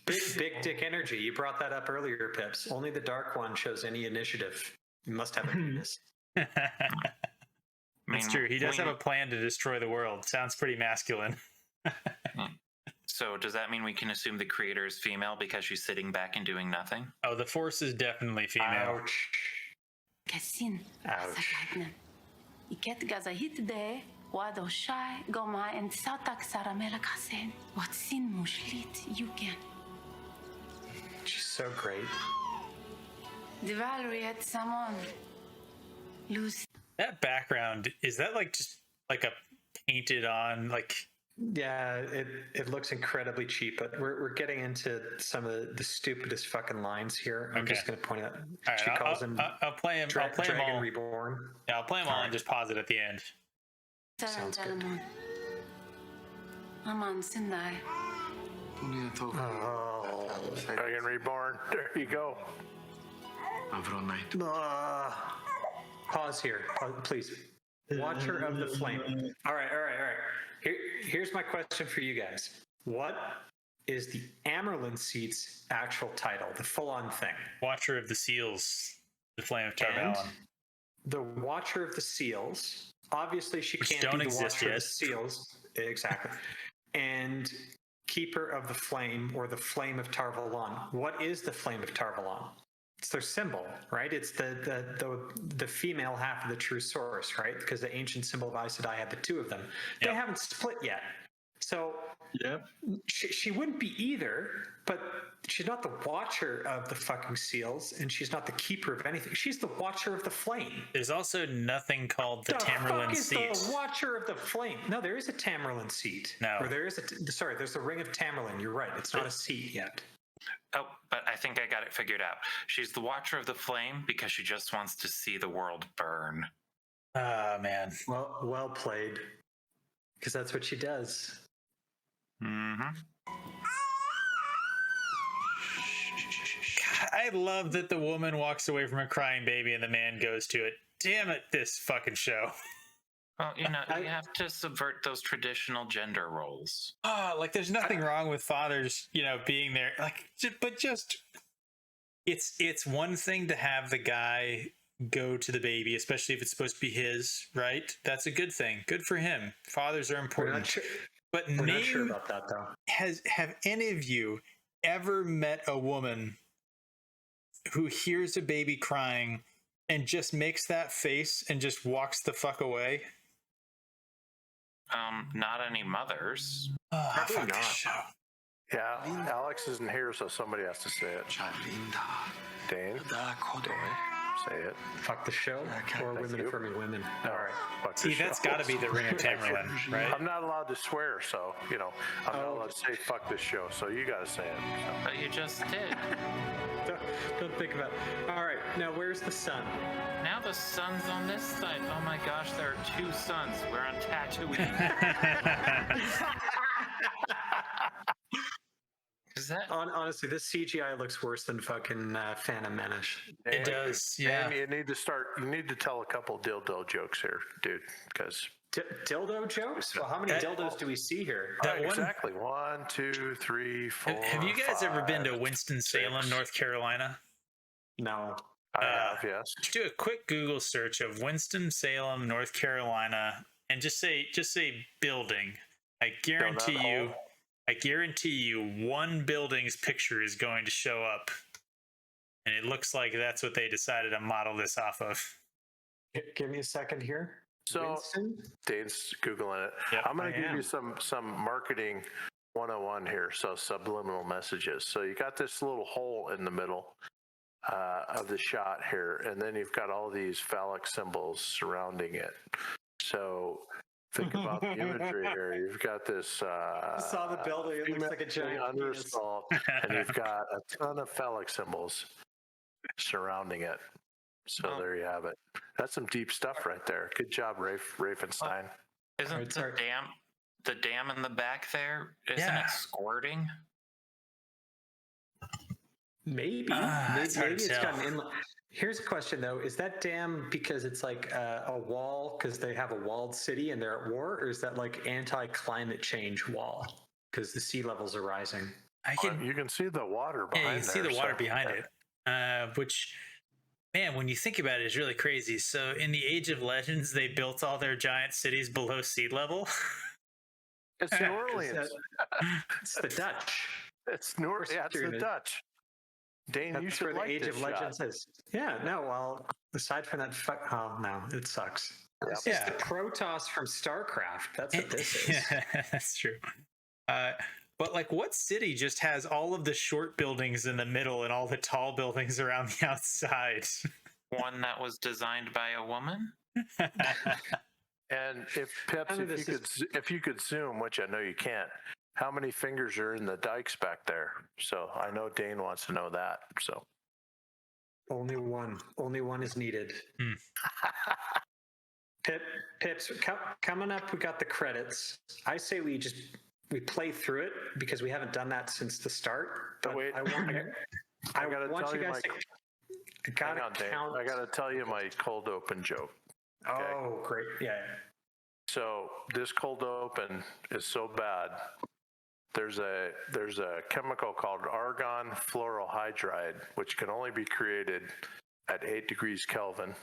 Speaker 1: Big dick energy. You brought that up earlier, Pips. Only the Dark One shows any initiative. You must have a penis.
Speaker 4: That's true. He does have a plan to destroy the world. Sounds pretty masculine.
Speaker 3: So does that mean we can assume the creator is female because she's sitting back and doing nothing?
Speaker 4: Oh, the Force is definitely female.
Speaker 7: Kasin.
Speaker 1: Ouch.
Speaker 7: Iket gazahit de wado shai goma and sautak saramela kasen. What sin mushlit you can.
Speaker 1: She's so great.
Speaker 7: The Valerie at Samon. Lose.
Speaker 4: That background, is that like just like a painted on like?
Speaker 1: Yeah, it looks incredibly cheap, but we're getting into some of the stupidest fucking lines here. I'm just going to point out.
Speaker 4: All
Speaker 1: She
Speaker 4: right,
Speaker 1: calls him
Speaker 4: I'll play him. I'll play
Speaker 1: Dragon
Speaker 4: him all.
Speaker 1: Reborn.
Speaker 4: Yeah, I'll play him all and just pause it at the end.
Speaker 1: Sounds good.
Speaker 7: Aman Sindai.
Speaker 1: Oh.
Speaker 2: Dragon Reborn. There you go.
Speaker 1: Pause here, please. Watcher of the Flame. All right. Here's my question for you guys. What is the Amerlin seat's actual title, the full-on thing?
Speaker 4: Watcher of the Seals, the Flame of
Speaker 1: And
Speaker 4: Tarvalon.
Speaker 1: the Watcher of the Seals. Obviously, she
Speaker 4: Which
Speaker 1: can't
Speaker 4: don't
Speaker 1: be the
Speaker 4: exist
Speaker 1: Watcher of
Speaker 4: yet.
Speaker 1: the Seals. Exactly. And keeper of the flame or the flame of Tarvalon. What is the flame of Tarvalon? It's their symbol, right? It's the female half of the true source, right? Because the ancient symbol of Aes Sedai had the two of them. They haven't split yet. So she wouldn't be either, but she's not the watcher of the fucking seals, and she's not the keeper of anything. She's the watcher of the flame.
Speaker 4: There's also nothing called the Tamerlane seat.
Speaker 1: The watcher of the flame. No, there is a Tamerlane seat.
Speaker 4: No.
Speaker 1: Or there is there's the ring of Tamerlane. You're right. It's not a seat yet.
Speaker 3: Oh, but I think I got it figured out. She's the watcher of the flame because she just wants to see the world burn.
Speaker 4: Oh, man.
Speaker 1: Well played. Because that's what she does.
Speaker 3: Mm-hmm.
Speaker 4: I love that the woman walks away from a crying baby and the man goes to it. Damn it, this fucking show.
Speaker 3: Well, you have to subvert those traditional gender roles.
Speaker 4: Oh, like there's nothing wrong with fathers, being there. It's one thing to have the guy go to the baby, especially if it's supposed to be his, right? That's a good thing. Good for him. Fathers are important. But
Speaker 1: we're not sure about that, though.
Speaker 4: Have any of you ever met a woman who hears a baby crying and just makes that face and just walks the fuck away?
Speaker 3: Not any mothers.
Speaker 4: Oh,
Speaker 1: Probably
Speaker 4: fuck
Speaker 1: not.
Speaker 4: this show.
Speaker 2: Yeah, Alex isn't here, so somebody has to say it. Dane, say it.
Speaker 1: Fuck the show or women affirming women. All right.
Speaker 2: Fuck
Speaker 4: See,
Speaker 2: the show.
Speaker 4: that's got to be the Ring of Tamerlane, right?
Speaker 2: I'm not allowed to swear, so, I'm not allowed to say fuck this show, so you got to say it. So.
Speaker 3: But you just did.
Speaker 1: Don't think about it. All right. Now, where's the sun?
Speaker 3: Now the sun's on this side. Oh my gosh, there are two suns. We're on Tatooine. Is that?
Speaker 1: Honestly, this CGI looks worse than fucking Phantom Menace.
Speaker 4: It does, yeah.
Speaker 2: And you need to tell a couple dildo jokes here, dude, because...
Speaker 1: Dildo jokes? Well, how many dildos do we see here?
Speaker 2: Exactly. 1, 2, 3, 4.
Speaker 4: Have you guys ever been to
Speaker 2: 5,
Speaker 4: Winston-Salem,
Speaker 2: 6.
Speaker 4: North Carolina?
Speaker 1: No.
Speaker 2: I have, yes.
Speaker 4: Do a quick Google search of Winston-Salem, North Carolina, and just say building. I guarantee you one building's picture is going to show up. And it looks like that's what they decided to model this off of.
Speaker 1: Give me a second here.
Speaker 2: So,
Speaker 1: Winston?
Speaker 2: Dane's Googling it.
Speaker 4: Yep,
Speaker 2: I'm going to
Speaker 4: I
Speaker 2: give
Speaker 4: am.
Speaker 2: you some marketing 101 here, so subliminal messages. So you got this little hole in the middle of the shot here, and then you've got all these phallic symbols surrounding it. So think about the imagery here. You've got this...
Speaker 1: I saw the building. It looks like a giant
Speaker 2: under a
Speaker 1: penis.
Speaker 2: skull, and you've got a ton of phallic symbols surrounding it. So there you have it. That's some deep stuff right there. Good job, Rafenstein.
Speaker 3: Isn't the dam in the back there? Isn't it squirting?
Speaker 1: Maybe.
Speaker 4: It's hard
Speaker 1: Maybe
Speaker 4: to
Speaker 1: it's
Speaker 4: tell.
Speaker 1: got an inlet. Here's a question, though. Is that dam because it's like a wall because they have a walled city and they're at war? Or is that like anti-climate change wall because the sea levels are rising?
Speaker 2: You can see the water behind
Speaker 4: Yeah, you can see
Speaker 2: there,
Speaker 4: the water
Speaker 2: so-
Speaker 4: behind it, which, man, when you think about it, is really crazy. So in the Age of Legends, they built all their giant cities below sea level.
Speaker 2: It's New Orleans.
Speaker 1: It's the Dutch.
Speaker 2: It's New Orleans. Yeah, it's the Dutch. Dane, you
Speaker 1: That's
Speaker 2: should
Speaker 1: where the
Speaker 2: like
Speaker 1: Age
Speaker 2: this
Speaker 1: of Legends is. Yeah, no, well, aside from that, oh, no, it sucks. It's just the Protoss from StarCraft. That's what this is.
Speaker 4: Yeah, that's true. But like, what city just has all of the short buildings in the middle and all the tall buildings around the outside?
Speaker 3: One that was designed by a woman?
Speaker 2: And if Pips,
Speaker 1: None of this
Speaker 2: if you could zoom, which I know you can't, how many fingers are in the dikes back there? So I know Dane wants to know that. So
Speaker 1: Only one. Only one is needed. Pips, coming up, we got the credits. I say we play through it because we haven't done that since the start. But
Speaker 2: wait,
Speaker 1: I want you guys to.
Speaker 2: hang on, Dane. I got to tell you my cold open joke. Okay.
Speaker 1: Oh, great! Yeah.
Speaker 2: So this cold open is so bad. There's a chemical called argon fluorohydride, which can only be created at 8 degrees Kelvin,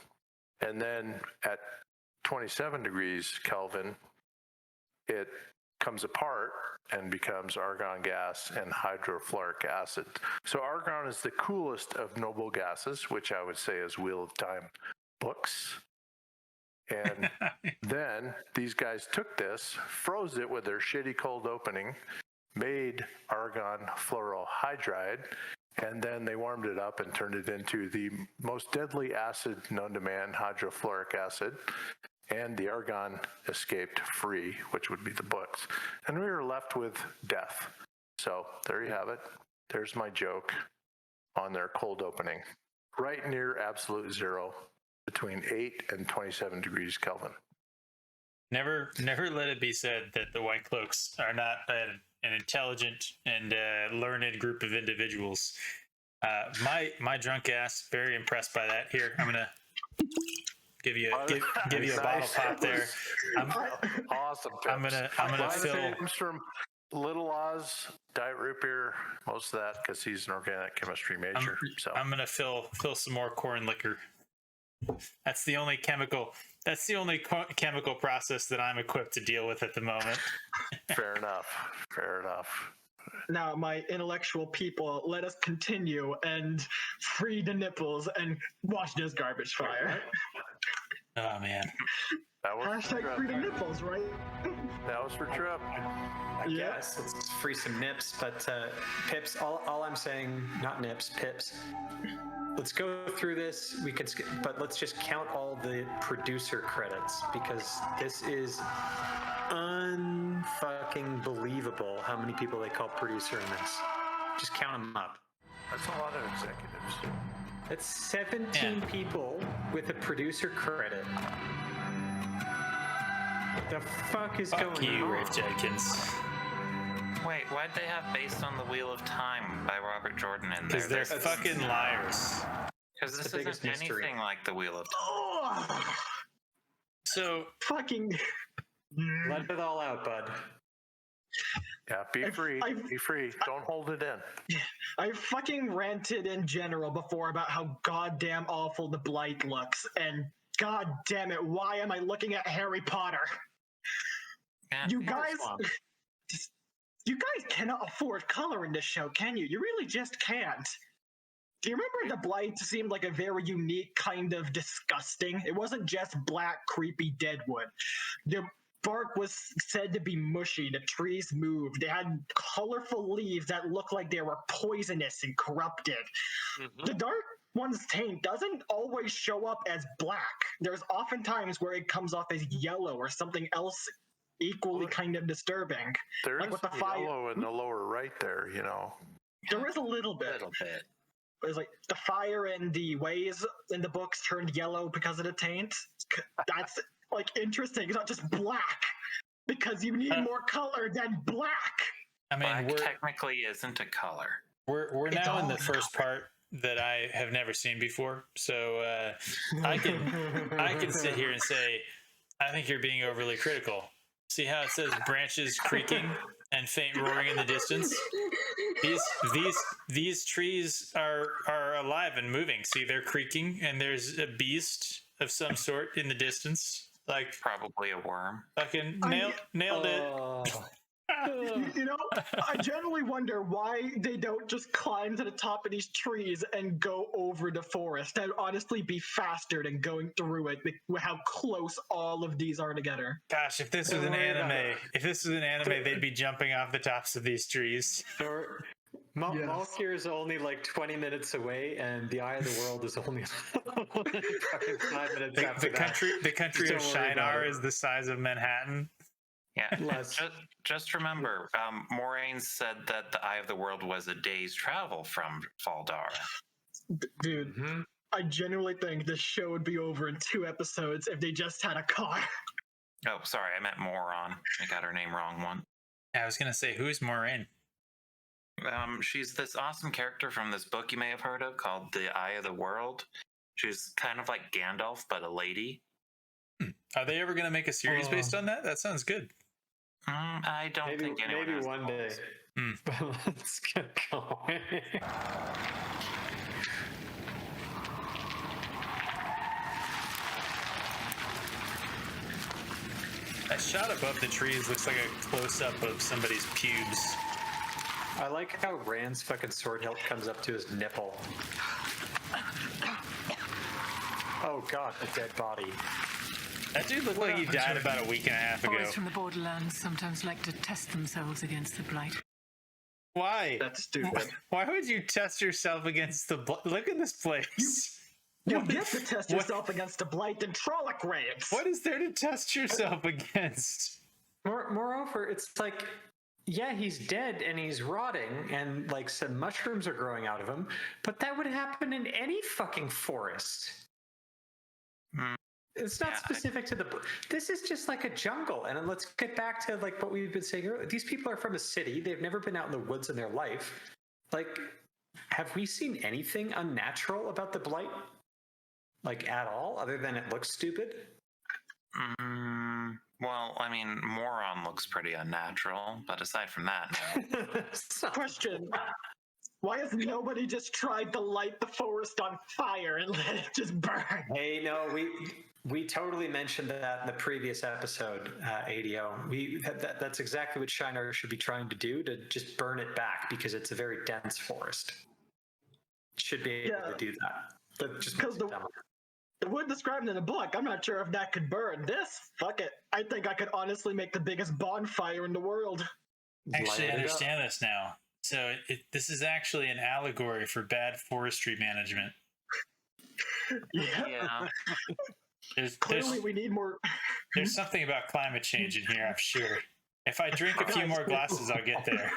Speaker 2: and then at 27 degrees Kelvin, it comes apart and becomes argon gas and hydrofluoric acid. So argon is the coolest of noble gases, which I would say is Wheel of Time books. And then these guys took this, froze it with their shitty cold opening, made argon fluorohydride, and then they warmed it up and turned it into the most deadly acid known to man, hydrofluoric acid. And the argon escaped free, which would be the books. And we were left with death. So there you have it. There's my joke on their cold opening. Right near absolute zero, between 8 and 27 degrees Kelvin.
Speaker 4: Never let it be said that the White Cloaks are not an intelligent and learned group of individuals. My drunk ass, very impressed by that. Here, I'm gonna give you a bottle pop there.
Speaker 2: Awesome.
Speaker 4: I'm gonna fill.
Speaker 2: Comes from Little Oz, Diet Root Beer, most of that because he's an organic chemistry major.
Speaker 4: I'm gonna fill some more corn liquor. That's the only chemical process that I'm equipped to deal with at the moment.
Speaker 2: Fair enough.
Speaker 5: Now, my intellectual people, let us continue and free the nipples and watch this garbage fire.
Speaker 4: Oh man.
Speaker 5: Hashtag free the nipples, right?
Speaker 2: That was for Trip.
Speaker 1: I guess let's free some nips, but pips. All I'm saying, not nips, pips. Let's go through this. We can skip, but let's just count all the producer credits because this is unfucking believable how many people they call producer in this. Just count them up.
Speaker 2: That's a lot of executives.
Speaker 1: It's 17 people with a producer credit. The fuck is
Speaker 4: Fuck
Speaker 1: going
Speaker 4: you,
Speaker 1: on?
Speaker 4: Rafe Judkins.
Speaker 3: Wait, why'd they have Based on the Wheel of Time by Robert Jordan in there?
Speaker 4: Because they're fucking liars.
Speaker 3: Because this
Speaker 1: the biggest
Speaker 3: isn't
Speaker 1: mystery.
Speaker 3: anything like the Wheel of Time.
Speaker 5: Oh,
Speaker 4: So
Speaker 5: fucking.
Speaker 1: Let it all out, bud.
Speaker 2: Yeah, be free. Be free. Don't hold it in.
Speaker 5: I fucking ranted in general before about how goddamn awful the Blight looks, and god damn it, why am I looking at Harry Potter?
Speaker 3: Yeah,
Speaker 5: You guys cannot afford color in this show, can you? You really just can't. Do you remember the Blight seemed like a very unique kind of disgusting? It wasn't just black, creepy deadwood. The bark was said to be mushy. The trees moved. They had colorful leaves that looked like they were poisonous and corrupted.
Speaker 2: Mm-hmm.
Speaker 5: The dark one's taint doesn't always show up as black. There's often times where it comes off as yellow or something else equally kind of disturbing.
Speaker 2: There
Speaker 5: Like
Speaker 2: is
Speaker 5: with the fire.
Speaker 2: yellow in the lower right there, you know.
Speaker 5: There is a little bit. It's like the fire and the ways in the books turned yellow because of the taint. That's like interesting. It's not just black because you need more color than black.
Speaker 4: I mean,
Speaker 3: Black technically isn't a color.
Speaker 4: we're now in the first part that I have never seen before, so I can sit here and say I think you're being overly critical. See how it says branches creaking and faint roaring in the distance? These trees are alive and moving. See, they're creaking, and there's a beast of some sort in the distance. Like
Speaker 3: Probably a worm.
Speaker 4: fucking nailed it.
Speaker 5: You know, I generally wonder why they don't just climb to the top of these trees and go over the forest. That would honestly be faster than going through it with how close all of these are together.
Speaker 4: Gosh, if this was an anime, they'd be jumping off the tops of these trees.
Speaker 1: Malkir is only like 20 minutes away, and the Eye of the World is only fucking 5 minutes after
Speaker 4: The country of
Speaker 1: Don't worry about
Speaker 4: Shinar
Speaker 1: it.
Speaker 4: is the size of Manhattan.
Speaker 3: Yeah.
Speaker 1: Less.
Speaker 3: Just remember, Moraine said that the Eye of the World was a day's travel from Faldar.
Speaker 5: Dude, I genuinely think this show would be over in 2 episodes if they just had a car.
Speaker 3: Oh, sorry, I meant moron. I got her name wrong one.
Speaker 4: I was gonna say, who's Moraine?
Speaker 3: She's this awesome character from this book you may have heard of called The Eye of the World. She's kind of like Gandalf, but a lady.
Speaker 4: Are they ever gonna make a series based on that? That sounds good.
Speaker 3: I don't think anyone
Speaker 1: maybe
Speaker 3: has
Speaker 1: one day. But let's get going.
Speaker 4: That shot above the trees looks like a close-up of somebody's pubes.
Speaker 1: I like how Rand's fucking sword hilt comes up to his nipple. Oh god, a dead body.
Speaker 4: That dude looked like he died about a week and a half ago.
Speaker 8: Boys from the borderlands sometimes like to test themselves against the Blight.
Speaker 4: Why?
Speaker 5: That's stupid.
Speaker 4: Why would you test yourself against the Blight? Look at this place.
Speaker 5: You get to test yourself against a Blight and Prologue raids.
Speaker 4: What is there to test yourself against?
Speaker 1: Moreover, it's like, yeah, he's dead and he's rotting and like some mushrooms are growing out of him, but that would happen in any fucking forest. It's not specific to the. This is just like a jungle, and then let's get back to like what we've been saying earlier. These people are from a city; they've never been out in the woods in their life. Like, have we seen anything unnatural about the Blight, like at all, other than it looks stupid?
Speaker 3: Well, I mean, Moron looks pretty unnatural, but aside from that, no.
Speaker 5: Question: why has nobody just tried to light the forest on fire and let it just burn?
Speaker 1: Hey, no, we totally mentioned that in the previous episode, ADO. That's exactly what Shinar should be trying to do, to just burn it back, because it's a very dense forest. Should be able to do that. But just
Speaker 5: because the wood described in the book, I'm not sure if that could burn. This, fuck it. I think I could honestly make the biggest bonfire in the world.
Speaker 4: Actually, I understand this now. So this is actually an allegory for bad forestry management.
Speaker 5: Yeah.
Speaker 4: Clearly,
Speaker 5: we need more.
Speaker 4: There's something about climate change in here, I'm sure. If I drink a few more glasses, I'll get there.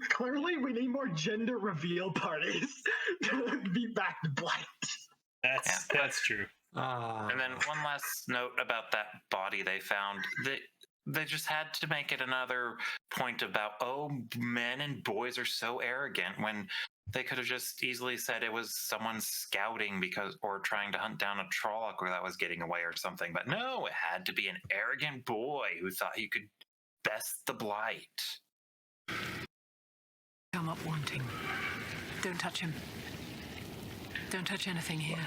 Speaker 5: Clearly, we need more gender reveal parties to be back to Blight.
Speaker 4: That's true.
Speaker 3: And then one last note about that body they found. They just had to make it another point about, oh, men and boys are so arrogant, when they could have just easily said it was someone scouting or trying to hunt down a Trolloc that was getting away or something. But no, it had to be an arrogant boy who thought he could best the Blight.
Speaker 8: Come up wanting. Don't touch him. Don't touch anything here.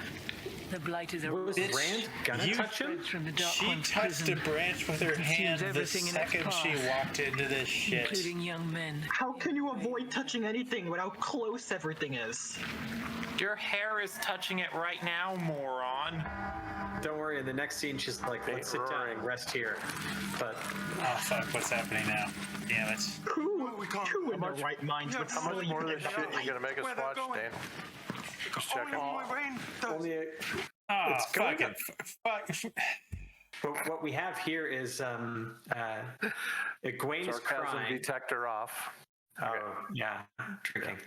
Speaker 8: The Blight is a
Speaker 1: Was Rand gonna touch him?
Speaker 8: From the Dark
Speaker 4: She
Speaker 8: One's
Speaker 4: touched
Speaker 8: prison.
Speaker 4: a branch with her hand
Speaker 8: Consumes
Speaker 4: the
Speaker 8: everything in its
Speaker 4: second she
Speaker 8: path,
Speaker 4: walked into this shit.
Speaker 8: including young men.
Speaker 5: How can you avoid touching anything with how close everything is?
Speaker 3: Your hair is touching it right now, moron.
Speaker 1: Don't worry, in the next scene, she's like, let's sit down and rest here. But
Speaker 4: Oh, fuck, what's happening now? Damn it.
Speaker 5: Who in their right minds would
Speaker 2: How much
Speaker 5: sleep
Speaker 2: more of
Speaker 5: in
Speaker 2: this
Speaker 5: the
Speaker 2: shit you gonna make us watch, Dan? Just checking.
Speaker 1: only
Speaker 4: Oh,
Speaker 1: It's going
Speaker 4: fucking
Speaker 1: but what we have here is Egwene is
Speaker 2: Sarcasm
Speaker 1: crying.
Speaker 2: detector off.
Speaker 1: Oh, yeah, drinking.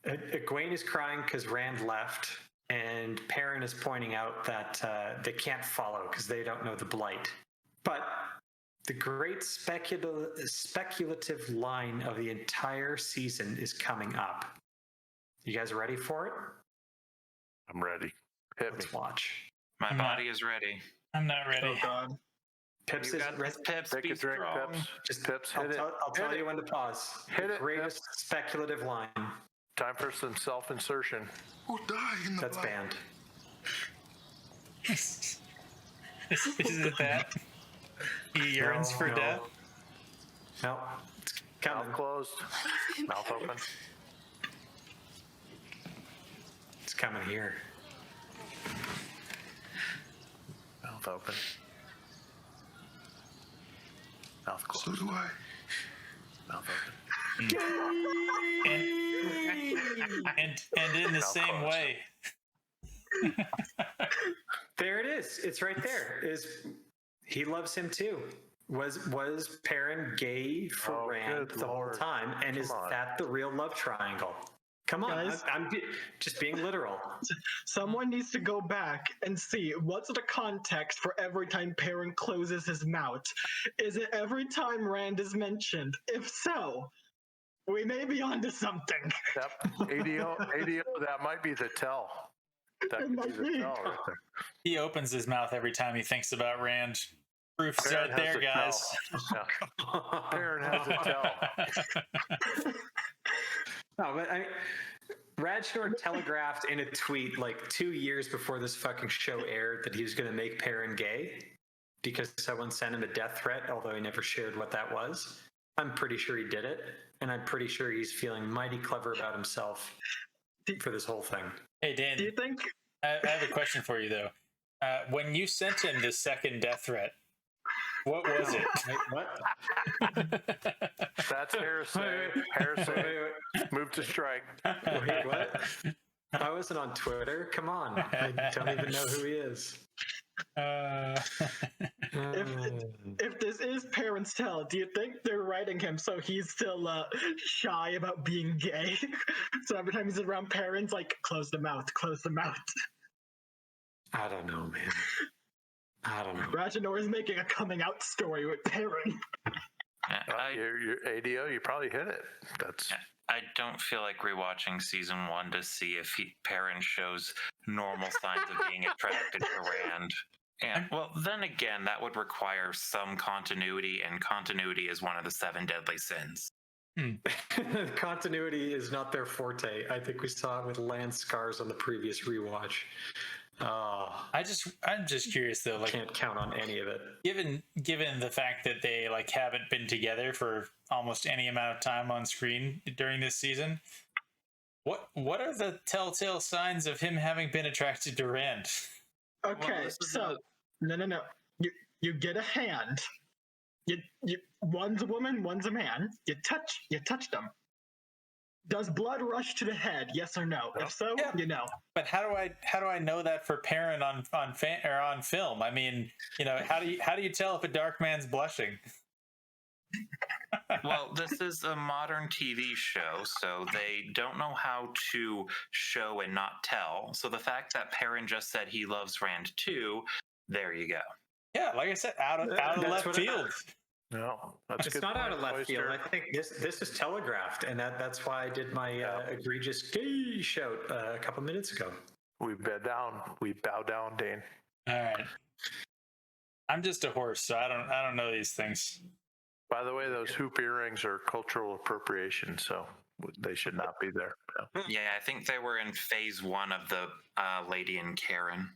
Speaker 1: Egwene is crying because Rand left, and Perrin is pointing out that they can't follow because they don't know the Blight. But the great speculative line of the entire season is coming up. You guys ready for it?
Speaker 2: I'm ready. Hit me.
Speaker 1: Let's watch.
Speaker 3: My body is ready.
Speaker 4: I'm not ready.
Speaker 5: Oh god.
Speaker 1: Pips
Speaker 3: You
Speaker 1: is
Speaker 3: got
Speaker 1: ready.
Speaker 3: this, Pips.
Speaker 2: Take
Speaker 3: Be
Speaker 2: a drink,
Speaker 3: strong.
Speaker 2: Pips.
Speaker 1: Just
Speaker 2: Pips,
Speaker 1: I'll
Speaker 2: hit it.
Speaker 1: tell
Speaker 2: Hit
Speaker 1: you
Speaker 2: it.
Speaker 1: when to pause.
Speaker 2: Hit
Speaker 1: The
Speaker 2: it,
Speaker 1: greatest speculative line.
Speaker 2: Time for some self-insertion.
Speaker 1: That's banned.
Speaker 4: Is it that? He yearns for
Speaker 1: No.
Speaker 4: death?
Speaker 1: No, it's coming.
Speaker 2: Mouth closed. Mouth open.
Speaker 1: It's coming here.
Speaker 2: Mouth open. Mouth closed.
Speaker 6: So do I.
Speaker 2: Mouth open.
Speaker 4: And in the same
Speaker 2: closed.
Speaker 4: way.
Speaker 1: There it is. It's right there. He loves him too. Was Perrin gay for
Speaker 2: Oh,
Speaker 1: Rand
Speaker 2: good
Speaker 1: the whole
Speaker 2: Lord.
Speaker 1: time? And is
Speaker 2: Come on.
Speaker 1: that the real love triangle? Come on,
Speaker 5: Guys.
Speaker 1: I'm just being literal.
Speaker 5: Someone needs to go back and see what's the context for every time Perrin closes his mouth. Is it every time Rand is mentioned? If so, we may be onto something.
Speaker 2: Yep. ADO, that might be the tell. That
Speaker 5: It
Speaker 2: could be
Speaker 5: might
Speaker 2: the
Speaker 5: be.
Speaker 2: tell right there.
Speaker 4: He opens his mouth every time he thinks about Rand. Proof's
Speaker 2: Perrin
Speaker 4: right there,
Speaker 2: has a
Speaker 4: guys.
Speaker 2: tell. Yeah. Perrin has a tell.
Speaker 1: No, but Rajnor telegraphed in a tweet like 2 years before this fucking show aired that he was going to make Perrin gay. because someone sent him a death threat, although he never shared what that was. I'm pretty sure he did it, and I'm pretty sure he's feeling mighty clever about himself for this whole thing.
Speaker 4: Hey, Dan,
Speaker 5: Do you think?
Speaker 4: I have a question for you, though. When you sent him the second death threat, what was it?
Speaker 1: Wait, what?
Speaker 2: That's heresy. Heresy. Move to strike.
Speaker 1: Wait, what? I wasn't on Twitter. Come on. I don't even know who he is.
Speaker 5: If this is parents tell, do you think they're writing him so he's still shy about being gay? So every time he's around parents, like, close the mouth, close the mouth.
Speaker 1: I don't know, man. I don't know.
Speaker 5: Rajanor is making a coming out story with Perrin.
Speaker 2: Your ADO, you probably hit it. That's.
Speaker 3: I don't feel like rewatching season 1 to see if Perrin shows normal signs of being attracted to Rand. And well, then again, that would require some continuity, and continuity is one of the 7 deadly sins.
Speaker 1: Continuity is not their forte. I think we saw it with Lance Scars on the previous rewatch.
Speaker 4: I'm just curious though. Like,
Speaker 1: Can't count on any of it.
Speaker 4: Given the fact that they like haven't been together for almost any amount of time on screen during this season, what are the telltale signs of him having been attracted to Rand?
Speaker 5: Okay, so no. You get a hand. You one's a woman, one's a man. You touch them. Does blood rush to the head? Yes or no? If so,
Speaker 4: Yeah.
Speaker 5: you know.
Speaker 4: But how do I know that for Perrin on film? I mean, how do you tell if a dark man's blushing?
Speaker 3: Well, this is a modern TV show, so they don't know how to show and not tell. So the fact that Perrin just said he loves Rand too, there you go.
Speaker 4: Yeah, like I said, out of left field.
Speaker 2: No, that's
Speaker 1: It's
Speaker 2: good
Speaker 1: not out
Speaker 2: point,
Speaker 1: of left field.
Speaker 2: Oyster.
Speaker 1: I think this is telegraphed, and that's why I did my egregious gay shout a couple minutes ago.
Speaker 2: We bow down, Dane.
Speaker 4: All right. I'm just a horse, so I don't know these things.
Speaker 2: By the way, those hoop earrings are cultural appropriation, so they should not be there. Yeah.
Speaker 3: Yeah, I think they were in phase 1 of the Lady and Karen.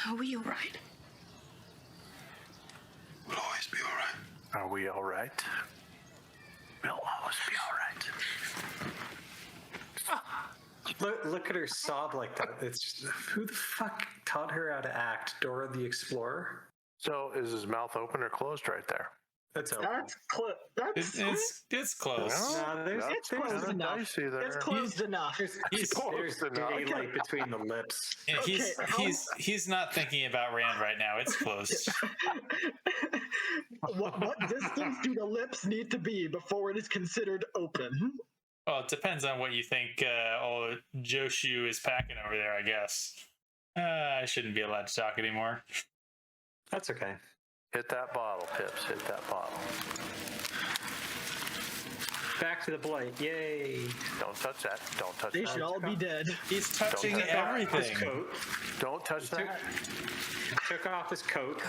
Speaker 8: Are we all right?
Speaker 6: We'll always be all right.
Speaker 2: Are we all right? We'll always be all right.
Speaker 1: Look at her sob like that. It's just, who the fuck taught her how to act? Dora the Explorer?
Speaker 2: So is his mouth open or closed right there?
Speaker 1: That's open.
Speaker 4: It's close.
Speaker 1: No,
Speaker 5: It's close enough.
Speaker 2: Dicey there.
Speaker 5: It's closed enough.
Speaker 1: There's
Speaker 2: close enough.
Speaker 1: daylight between the lips.
Speaker 4: He's not thinking about Rand right now. It's closed.
Speaker 5: What distance do the lips need to be before it is considered open?
Speaker 4: Well, it depends on what you think old Joshu is packing over there, I guess. I shouldn't be allowed to talk anymore.
Speaker 1: That's okay.
Speaker 2: Hit that bottle, Pips. Hit that bottle.
Speaker 1: Back to the Blight. Yay.
Speaker 2: Don't touch that. Don't touch
Speaker 5: They
Speaker 2: that.
Speaker 5: should all be dead.
Speaker 4: He's touching
Speaker 2: Don't touch
Speaker 1: His
Speaker 4: everything.
Speaker 1: coat.
Speaker 2: Don't touch that.
Speaker 1: Took off his coat.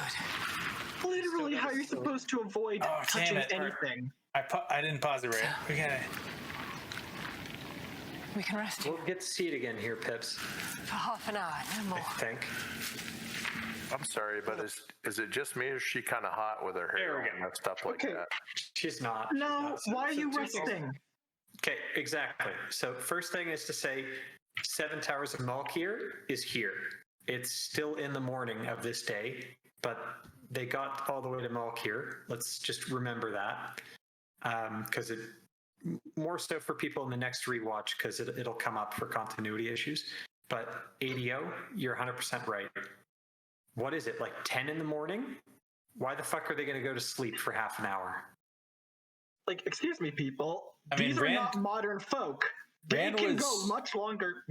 Speaker 5: Literally, how you're supposed to avoid
Speaker 4: Oh, damn
Speaker 5: touching
Speaker 4: it.
Speaker 5: anything.
Speaker 4: I didn't pause it right. Okay.
Speaker 8: We can rest
Speaker 1: We'll get to see it again here, Pips.
Speaker 8: for half an hour, no more.
Speaker 1: I think.
Speaker 2: I'm sorry, but is it just me or is she kind of hot with her
Speaker 1: There
Speaker 2: hair
Speaker 1: we
Speaker 2: and that stuff like
Speaker 5: Okay.
Speaker 2: that?
Speaker 1: She's not.
Speaker 5: No, why are you
Speaker 1: two things.
Speaker 5: resting?
Speaker 1: Okay, exactly. So first thing is to say, 7 Towers of Malkir is here. It's still in the morning of this day, but they got all the way to Malkir. Let's just remember that, because it more so for people in the next rewatch, because it'll come up for continuity issues. But ADO, you're 100% right. What is it, like 10 in the morning? Why the fuck are they going to go to sleep for half an hour?
Speaker 5: Like, excuse me, people.
Speaker 4: I mean,
Speaker 5: These are not modern folk. They
Speaker 4: Rand
Speaker 5: can
Speaker 4: was-
Speaker 5: go much longer.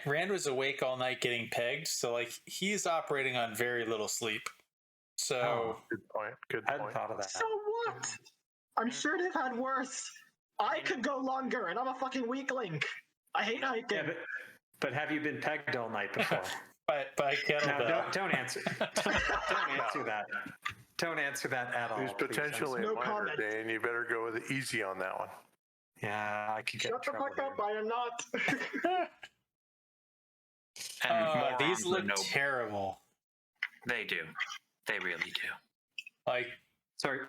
Speaker 4: Rand was awake all night getting pegged, so like he's operating on very little sleep. So
Speaker 2: Good point. Good
Speaker 1: I hadn't
Speaker 2: point.
Speaker 1: thought of that.
Speaker 5: So what? I'm sure they've had worse. I could go longer, and I'm a fucking weakling. I hate hiking.
Speaker 1: Yeah, but have you been pegged all night before?
Speaker 4: by kettlebell.
Speaker 1: No, don't answer. Don't answer that. Don't answer that at all.
Speaker 2: He's
Speaker 1: please.
Speaker 2: potentially
Speaker 5: No
Speaker 2: a minor,
Speaker 5: comment.
Speaker 2: Dane. You better go with it easy on that one.
Speaker 1: Yeah, I could get in
Speaker 5: Shut the
Speaker 1: trouble
Speaker 5: fuck up, I am not.
Speaker 3: And morons
Speaker 4: These
Speaker 3: are
Speaker 4: look
Speaker 3: no-
Speaker 4: terrible.
Speaker 3: They do. They really do.
Speaker 4: Like,
Speaker 1: Sorry,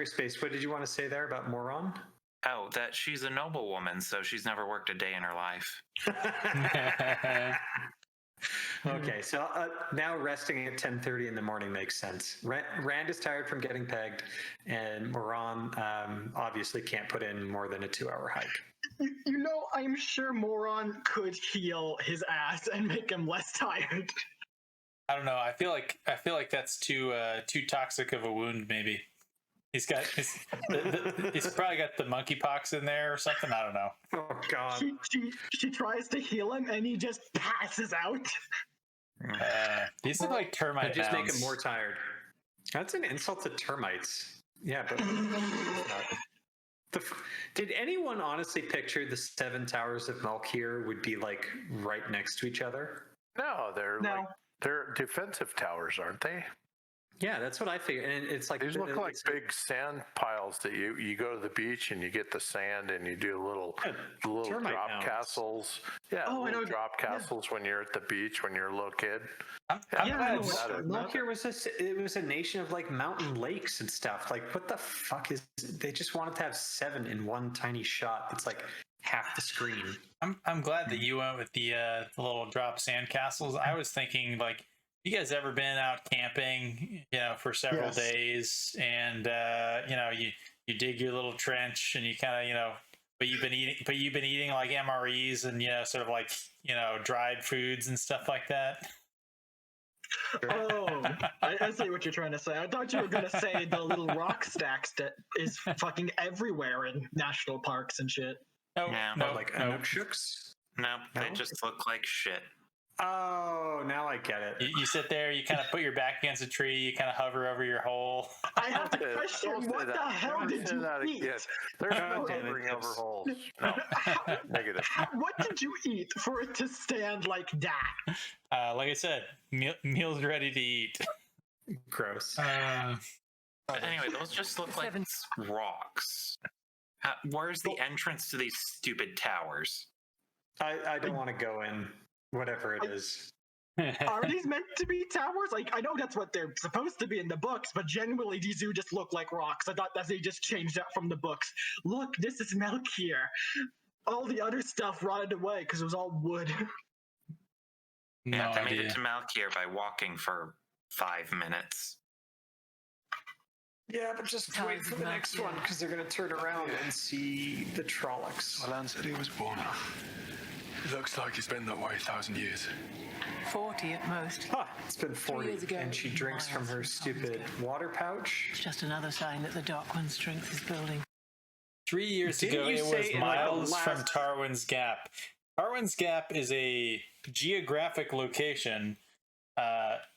Speaker 1: Space. What did you want to say there about Moron?
Speaker 3: Oh, that she's a noblewoman, so she's never worked a day in her life.
Speaker 1: Okay, so now resting at 10:30 in the morning makes sense. Rand is tired from getting pegged, and Moran obviously can't put in more than a 2-hour hike.
Speaker 5: You know, I'm sure Moron could heal his ass and make him less tired.
Speaker 4: I don't know. I feel like that's too toxic of a wound. Maybe he's probably got the monkeypox in there or something. I don't know.
Speaker 1: Oh God!
Speaker 5: She tries to heal him, and he just passes out.
Speaker 4: These look like termite
Speaker 1: Just make
Speaker 4: mounds.
Speaker 1: him more tired. That's an insult to termites. Yeah, but did anyone honestly picture the 7 towers of Malkir would be like right next to each other?
Speaker 2: No, they're defensive towers, aren't they?
Speaker 1: Yeah, that's what I figured. And it's like
Speaker 2: These look like big sand piles that you go to the beach and you get the sand and you do little drop
Speaker 1: mounds.
Speaker 2: Castles. Yeah,
Speaker 5: I know.
Speaker 2: drop castles when you're at the beach when you're a little kid.
Speaker 1: Malkir was a nation of like mountain lakes and stuff. Like, what the fuck is? They just wanted to have 7 in one tiny shot. It's like half the screen.
Speaker 4: I'm glad that you went with the little drop sand castles. I was thinking, like, you guys ever been out camping, for several days, and you dig your little trench and you kind of, but you've been eating like MREs and sort of like dried foods and stuff like that.
Speaker 5: Oh, I see what you're trying to say. I thought you were going to say the little rock stacks that is fucking everywhere in national parks and shit.
Speaker 3: No,
Speaker 1: like Nookshuks?
Speaker 3: No, they just look like shit.
Speaker 1: Oh, now I get it.
Speaker 4: You sit there, you kind of put your back against a tree, you kind of hover over your hole.
Speaker 5: I have to question, what the hell did you eat?
Speaker 2: There's no hovering over holes. No, negative.
Speaker 5: What did you eat for it to stand like that?
Speaker 4: Like I said, meals ready to eat.
Speaker 1: Gross.
Speaker 3: But anyway, those just look like rocks. Where's the entrance to these stupid towers?
Speaker 1: I don't want to go in. Whatever it is.
Speaker 5: Are these meant to be towers? Like, I know that's what they're supposed to be in the books, but genuinely these do just look like rocks. I thought that they just changed that from the books. Look, this is Malkir. All the other stuff rotted away because it was all wood.
Speaker 3: They made it to Malkir by walking for 5 minutes.
Speaker 1: Yeah, but just wait for the next one because they're going to turn around and see the Trollocs.
Speaker 6: Well, Anne said he was born. Looks like it's been that way 1,000 years.
Speaker 8: 40 at most.
Speaker 1: It's been 40,
Speaker 8: years ago,
Speaker 1: and she drinks from her stupid water pouch.
Speaker 8: It's just another sign that the Dark One's strength is building.
Speaker 4: 3 years ago, it was miles from Tarwin's Gap. Tarwin's Gap is a geographic location.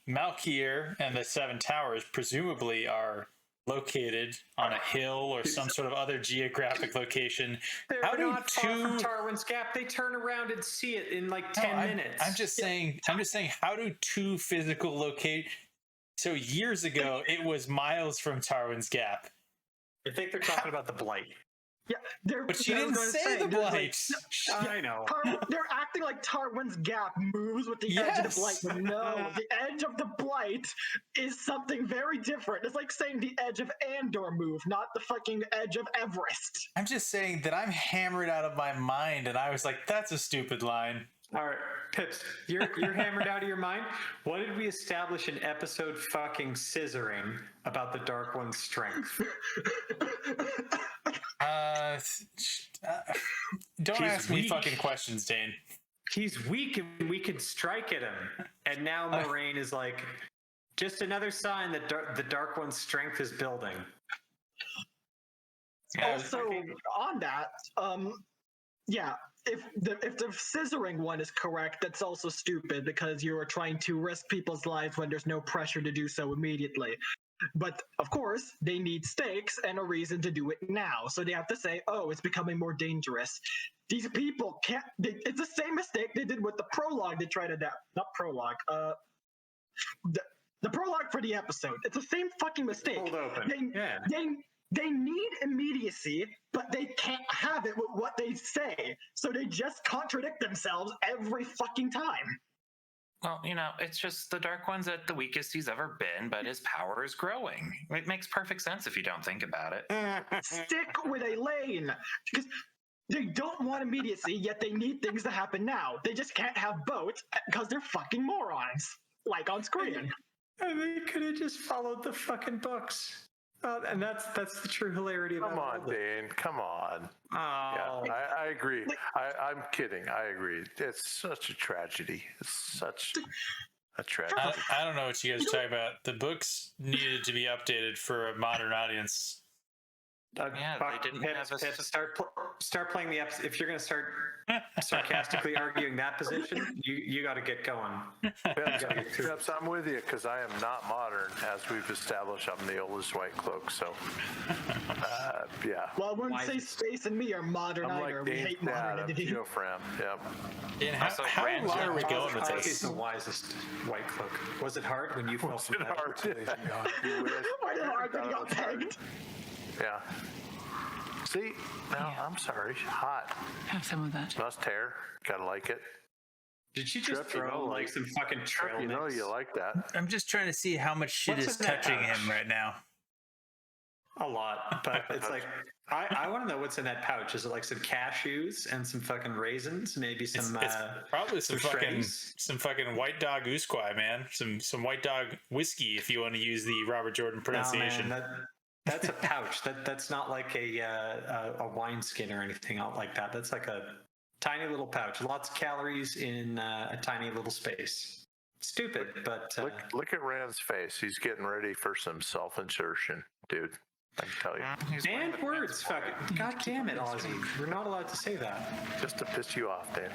Speaker 4: Malkir and the 7 Towers presumably are located on a hill or some sort of other geographic location.
Speaker 1: They're not far from Tarwin's Gap. They turn around and see it in like 10 minutes.
Speaker 4: I'm just saying, how do 2 physical locate? So years ago, it was miles from Tarwin's Gap.
Speaker 1: I think they're talking about the Blight.
Speaker 5: Yeah,
Speaker 4: but she didn't say the Blight.
Speaker 1: I know.
Speaker 5: They're acting like Tarwin's Gap moves with the edge of the Blight. But no, the edge of the Blight is something very different. It's like saying the edge of Andor move, not the fucking edge of Everest.
Speaker 4: I'm just saying that I'm hammered out of my mind, and I was like, that's a stupid line.
Speaker 1: All right, Pips, you're hammered out of your mind? What did we establish in episode fucking scissoring about the Dark One's strength?
Speaker 4: Don't ask me fucking questions, Dane.
Speaker 1: He's weak and we could strike at him. And now Moraine is like, just another sign that the Dark One's strength is building.
Speaker 5: Also, on that, if the scissoring one is correct, that's also stupid because you are trying to risk people's lives when there's no pressure to do so immediately. But of course, they need stakes and a reason to do it now. So they have to say, oh, it's becoming more dangerous. These people can't, it's the same mistake they did with the prologue they tried to adapt. Not prologue, the prologue for the episode. It's the same fucking mistake.
Speaker 1: Hold open.
Speaker 5: They need immediacy, but they can't have it with what they say. So they just contradict themselves every fucking time.
Speaker 3: Well, it's just the Dark One's at the weakest he's ever been, but his power is growing. It makes perfect sense if you don't think about it.
Speaker 5: Stick with a lane, because they don't want immediacy, yet they need things to happen now. They just can't have both because they're fucking morons, like on screen.
Speaker 1: And they could have just followed the fucking books. And that's the true hilarity about
Speaker 2: Come on,
Speaker 1: all this.
Speaker 2: Dane. Come on.
Speaker 1: Oh,
Speaker 2: Yeah, I agree. I'm kidding. I agree. It's such a tragedy. It's such a tragedy.
Speaker 4: I don't know what you guys are talking about. The books needed to be updated for a modern audience.
Speaker 3: Yeah, they didn't have a...
Speaker 1: Pitt, start playing the episode. If you're going to start sarcastically arguing that position, you got to get going.
Speaker 2: Pips, I'm with you because I am not modern, as we've established. I'm the oldest white cloak, so yeah.
Speaker 5: Well, I wouldn't say Space and me are modern
Speaker 2: I'm
Speaker 5: either.
Speaker 2: like
Speaker 5: We hate modernity.
Speaker 2: Geofram. Yep.
Speaker 4: And how long are we going with
Speaker 1: He's
Speaker 4: this?
Speaker 1: the wisest white cloak. Was it hard when you fell
Speaker 2: Was
Speaker 1: from
Speaker 2: it
Speaker 1: that?
Speaker 2: hard?
Speaker 5: Why did it hard when you got pegged?
Speaker 2: Yeah. See, no, I'm sorry. Hot.
Speaker 8: Have some of that.
Speaker 2: Must hair. Gotta like it.
Speaker 1: Did she just
Speaker 2: Trip,
Speaker 1: throw like some fucking trail
Speaker 2: You know
Speaker 1: mix?
Speaker 2: you like that.
Speaker 4: I'm just trying to see how much shit
Speaker 1: What's
Speaker 4: is
Speaker 1: in that
Speaker 4: touching
Speaker 1: pouch?
Speaker 4: him right now.
Speaker 1: A lot, but it's like I want to know what's in that pouch. Is it like some cashews and some fucking raisins? Maybe some.
Speaker 4: It's probably some
Speaker 1: some
Speaker 4: fucking white dog usquai, man. Some white dog whiskey, if you want to use the Robert Jordan pronunciation.
Speaker 1: No, man, that's a pouch. That's not like a wine skin or anything out like that. That's like a tiny little pouch. Lots of calories in a tiny little space. Stupid, but
Speaker 2: Look at Rand's face. He's getting ready for some self-insertion, dude. I can tell you.
Speaker 1: and words. Fuck it. God damn it, Ozzy. We're not allowed to say that.
Speaker 2: Just to piss you off, Dan.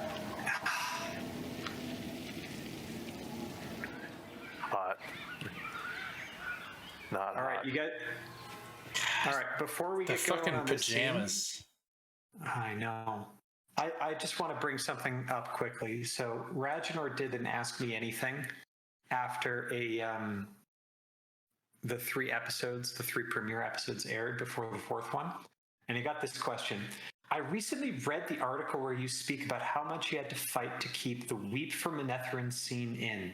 Speaker 2: Hot. Not
Speaker 1: All right,
Speaker 2: hot.
Speaker 1: you got. All right, before we
Speaker 4: The
Speaker 1: get going
Speaker 4: fucking
Speaker 1: on this scene-
Speaker 4: pajamas.
Speaker 1: I know. I just want to bring something up quickly. So Rajanor didn't ask me anything after the three premiere episodes aired before the fourth one. And he got this question. I recently read the article where you speak about how much you had to fight to keep the Weep for Manetheren scene in.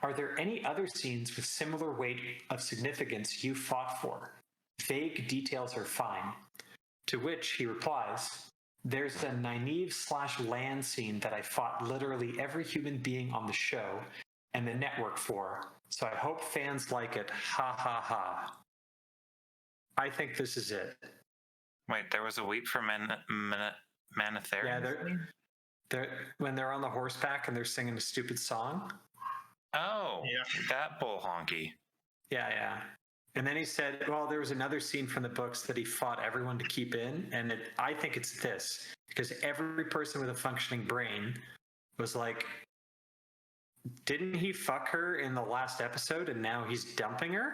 Speaker 1: Are there any other scenes with similar weight of significance you fought for? Vague details are fine. To which he replies, there's a Nynaeve/Lan scene that I fought literally every human being on the show and the network for, so I hope fans like it. Ha ha ha. I think this is it.
Speaker 3: Wait, there was a Weep for Manetheren?
Speaker 1: Yeah, they're when they're on the horseback and they're singing a stupid song.
Speaker 3: Oh,
Speaker 5: Yeah.
Speaker 3: that bull honky.
Speaker 1: Yeah. And then he said, well, there was another scene from the books that he fought everyone to keep in. And I think it's this, because every person with a functioning brain was like, didn't he fuck her in the last episode and now he's dumping her?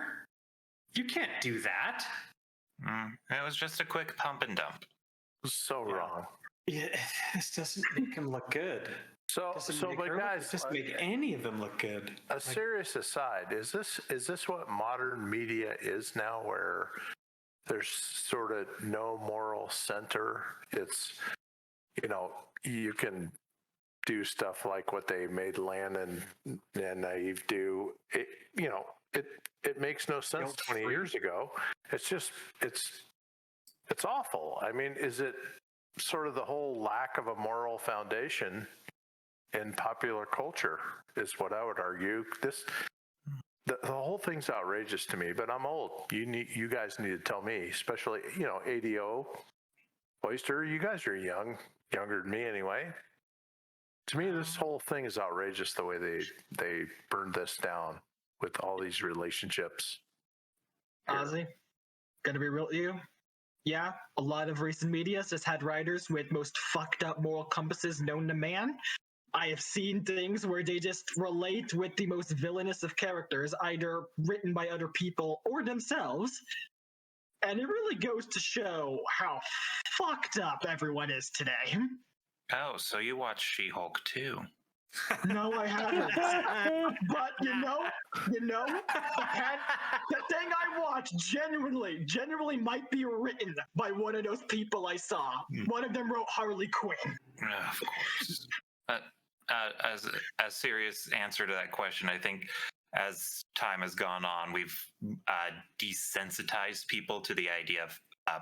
Speaker 1: You can't do that.
Speaker 3: It was just a quick pump and dump.
Speaker 2: So wrong.
Speaker 1: Yeah, this doesn't make him look good.
Speaker 2: But guys,
Speaker 1: doesn't make any of them look good.
Speaker 2: A serious aside, is this what modern media is now, where there's sort of no moral center? It's, you can do stuff like what they made Lan and Nynaeve do. It makes no sense 20 years ago. It's just it's awful. I mean, is it sort of the whole lack of a moral foundation in popular culture is what I would argue. The whole thing's outrageous to me, but I'm old. You guys need to tell me, especially, ADO, Oyster, you guys are younger than me anyway. To me, this whole thing is outrageous, the way they burned this down with all these relationships.
Speaker 5: Ozzy, gonna be real with you. Yeah, a lot of recent media just had writers with most fucked up moral compasses known to man. I have seen things where they just relate with the most villainous of characters, either written by other people or themselves. And it really goes to show how fucked up everyone is today.
Speaker 3: Oh, so you watch She-Hulk too?
Speaker 5: No, I haven't. But the thing I watched genuinely might be written by one of those people I saw. One of them wrote Harley Quinn.
Speaker 3: Of course. as a serious answer to that question, I think as time has gone on, we've desensitized people to the idea of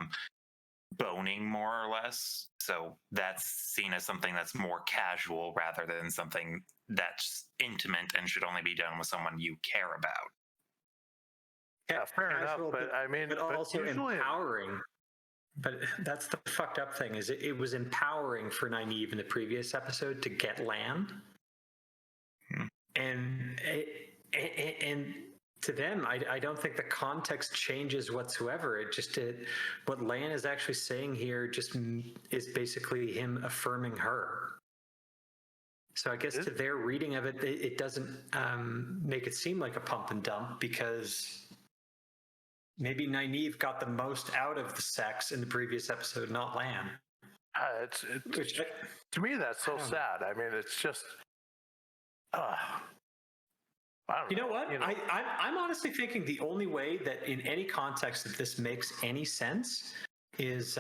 Speaker 3: boning more or less. So that's seen as something that's more casual rather than something that's intimate and should only be done with someone you care about.
Speaker 2: Yeah, fair enough. But I mean,
Speaker 1: but also
Speaker 2: usually
Speaker 1: empowering. But that's the fucked up thing is it was empowering for Nynaeve in the previous episode to get Lan. And to them, I don't think the context changes whatsoever. What Lan is actually saying here just is basically him affirming her. So I guess to their reading of it, it doesn't make it seem like a pump and dump because maybe Nynaeve got the most out of the sex in the previous episode, not Lan.
Speaker 2: To me, that's so sad. I mean, it's just.
Speaker 1: You know what? I'm honestly thinking the only way that in any context that this makes any sense is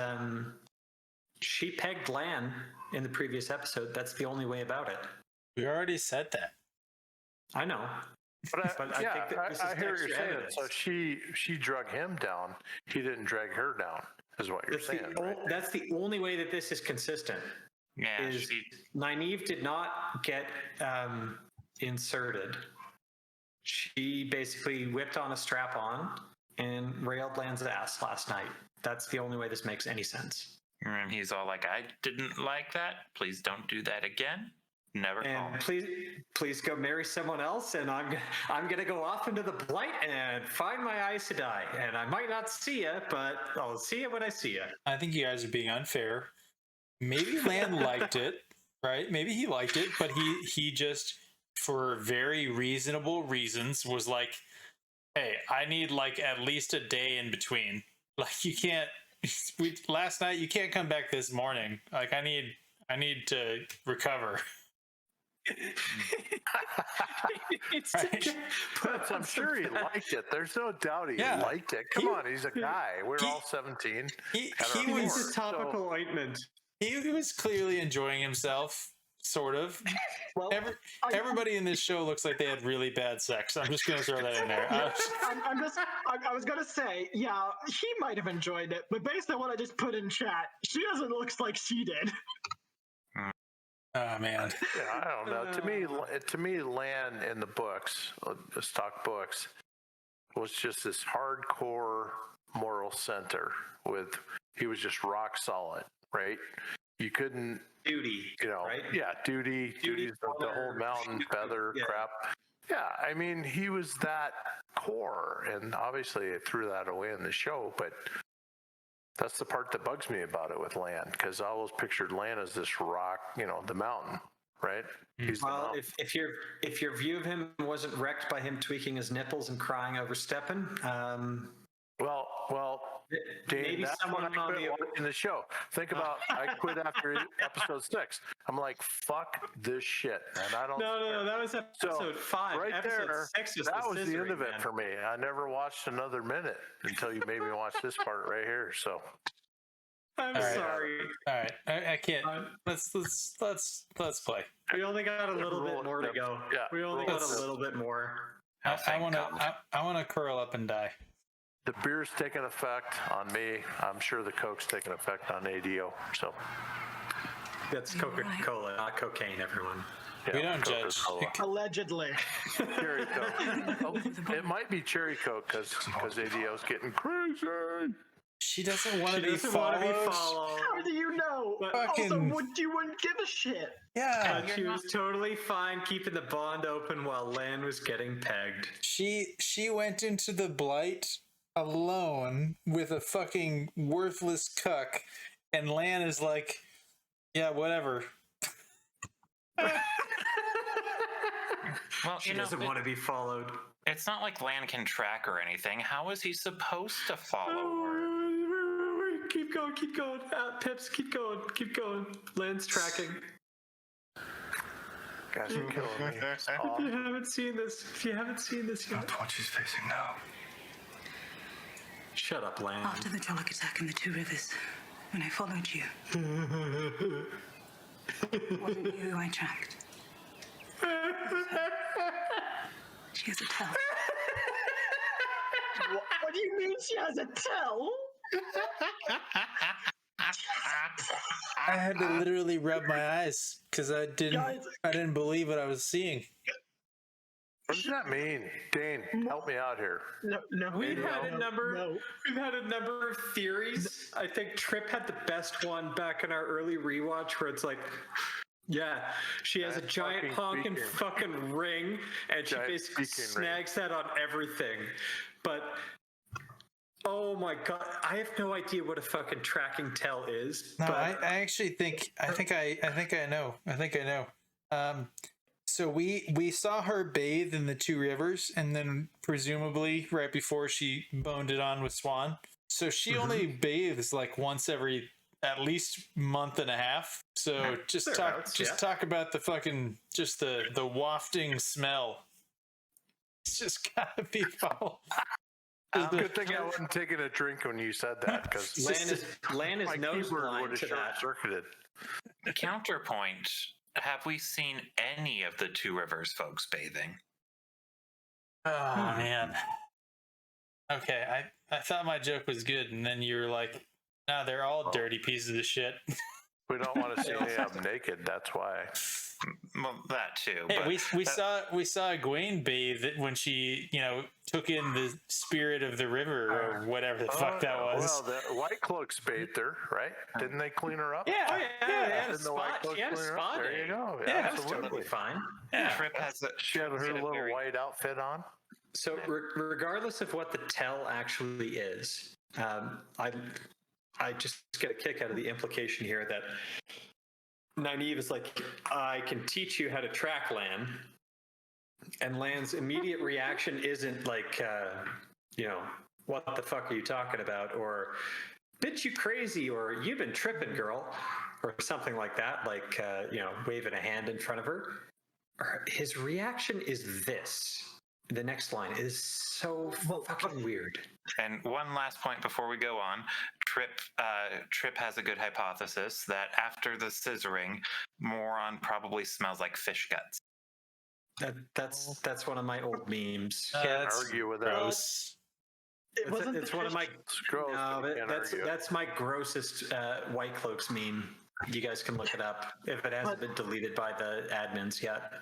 Speaker 1: she pegged Lan in the previous episode. That's the only way about it.
Speaker 4: We already said that.
Speaker 1: I know.
Speaker 2: But I think that
Speaker 1: this
Speaker 2: I
Speaker 1: is
Speaker 2: hear what you're saying.
Speaker 1: evidence.
Speaker 2: So she drug him down. He didn't drag her down, is what you're saying. Right?
Speaker 1: That's the only way that this is consistent.
Speaker 3: Yeah,
Speaker 1: Nynaeve did not get inserted. She basically whipped on a strap-on and railed Lan's ass last night. That's the only way this makes any sense.
Speaker 3: And he's all like, I didn't like that. Please don't do that again. Never call me.
Speaker 1: Please go marry someone else, and I'm gonna go off into the Blight and find my Aes Sedai. And I might not see you, but I'll see you when I see you.
Speaker 4: I think you guys are being unfair. Maybe Lan liked it, right? Maybe he liked it, but he just, for very reasonable reasons, was like, hey, I need like at least a day in between. Like you can't. Last night you can't come back this morning. Like I need to recover.
Speaker 2: Right. But I'm sure he liked it. There's no doubt he liked it. Come on, he's a guy. We're all 17.
Speaker 1: He was a topical ointment.
Speaker 4: He was clearly enjoying himself, sort of. Well, everybody in this show looks like they had really bad sex. I'm just going to throw that in there.
Speaker 5: I was going to say, yeah, he might have enjoyed it, but based on what I just put in chat, she doesn't look like she did.
Speaker 4: Oh man.
Speaker 2: Yeah, I don't know. To me, Lan in the books, the stock books, was just this hardcore moral center. He was just rock solid, right? You couldn't
Speaker 1: duty, right?
Speaker 2: Yeah, duty's the whole mountain feather crap. Yeah, I mean, he was that core, and obviously it threw that away in the show, but. That's the part that bugs me about it with Lan, because I always pictured Lan as this rock, the mountain, right?
Speaker 1: Well, if your view of him wasn't wrecked by him tweaking his nipples and crying over stepping,
Speaker 2: well, Dane,
Speaker 1: maybe
Speaker 2: that's when I quit watching the show. Think about I quit after episode 6. I'm like, fuck this shit, and I don't.
Speaker 1: No, that was episode 5.
Speaker 2: Right
Speaker 1: episode
Speaker 2: there,
Speaker 1: 6 was
Speaker 2: that was the end of
Speaker 1: man.
Speaker 2: it for me. I never watched another minute until you made me watch this part right here. So.
Speaker 1: I'm sorry.
Speaker 4: All right, I can't. Let's play.
Speaker 1: We only got a little bit more to go.
Speaker 2: Yeah,
Speaker 1: we only got a little bit more.
Speaker 4: I want to curl up and die.
Speaker 2: The beer's taking effect on me. I'm sure the Coke's taking effect on ADO. So
Speaker 1: that's Coca-Cola, not cocaine, everyone.
Speaker 4: Yeah, we don't judge.
Speaker 5: Allegedly.
Speaker 2: Cherry Coke. It might be Cherry Coke because ADO's getting crazy.
Speaker 4: She doesn't want to be followed.
Speaker 5: How do you know? Also, you wouldn't give a shit.
Speaker 4: Yeah.
Speaker 1: She was totally fine keeping the bond open while Lan was getting pegged.
Speaker 4: She went into the Blight alone with a fucking worthless cuck, and Lan is like, yeah, whatever.
Speaker 3: Well,
Speaker 1: she doesn't want to be followed.
Speaker 3: It's not like Lan can track or anything. How is he supposed to follow her?
Speaker 1: Keep going. Pips, keep going. Lan's tracking.
Speaker 2: Guys, you're killing me.
Speaker 1: If you haven't seen this yet.
Speaker 6: Not what she's facing now.
Speaker 1: Shut up, Lan.
Speaker 8: After the Tolok attack in the Two Rivers, when I followed you, it wasn't you who I tracked. She has a tell.
Speaker 5: What do you mean she has a tell?
Speaker 4: I had to literally rub my eyes because I
Speaker 5: Guys.
Speaker 4: didn't believe what I was seeing.
Speaker 2: What does that mean? Dane, help me out here.
Speaker 5: No,
Speaker 1: We've had a number.
Speaker 5: No.
Speaker 1: We've had a number of theories. I think Tripp had the best one back in our early rewatch, where it's like, yeah, she has a giant honking fucking ring, and she basically snags that on everything. But oh my god, I have no idea what a fucking tracking tell is.
Speaker 4: No,
Speaker 1: but
Speaker 4: I actually think I know. So we saw her bathe in the two rivers, and then presumably right before she boned it on with Swan. So she only bathes like once every at least month and a half. So just talk about the fucking the wafting smell. It's just gotta be foul.
Speaker 2: Good thing I wasn't taking a drink when you said that, because
Speaker 1: Lan is nose blind to that.
Speaker 2: Circuited.
Speaker 3: Counterpoint. Have we seen any of the Two Rivers folks bathing?
Speaker 4: Oh man. Okay, I thought my joke was good, and then you were like, "No, they're all dirty pieces of shit."
Speaker 2: We don't want to see any of them naked. That's why.
Speaker 3: Well, that too.
Speaker 4: Hey,
Speaker 3: but
Speaker 4: we saw Egwene bathe when she took in the spirit of the river or whatever the fuck that was.
Speaker 2: Well, the White Cloaks bathed her, right? Didn't they clean her up?
Speaker 1: Yeah,
Speaker 2: Didn't the White Cloaks
Speaker 1: She had a
Speaker 2: clean her
Speaker 1: spa
Speaker 2: up? There
Speaker 1: day.
Speaker 2: you go.
Speaker 1: Yeah, that was
Speaker 2: absolutely
Speaker 1: totally fine.
Speaker 4: Yeah.
Speaker 3: Tripp has
Speaker 2: She had her little white outfit on.
Speaker 1: So regardless of what the tell actually is, I just get a kick out of the implication here that Nynaeve is like, I can teach you how to track Lan, and Lan's immediate reaction isn't like, what the fuck are you talking about, or bitch you crazy, or you've been tripping, girl, or something like that, like waving a hand in front of her. His reaction is this. The next line is so fucking weird.
Speaker 3: And one last point before we go on, Tripp has a good hypothesis that after the scissoring, Moron probably smells like fish guts.
Speaker 1: That's one of my old memes.
Speaker 2: Can't argue with that.
Speaker 4: Gross.
Speaker 1: It's one of my.
Speaker 2: It's gross.
Speaker 1: No,
Speaker 2: Can't argue.
Speaker 1: that's my grossest White Cloaks meme. You guys can look it up if it hasn't been deleted by the admins yet.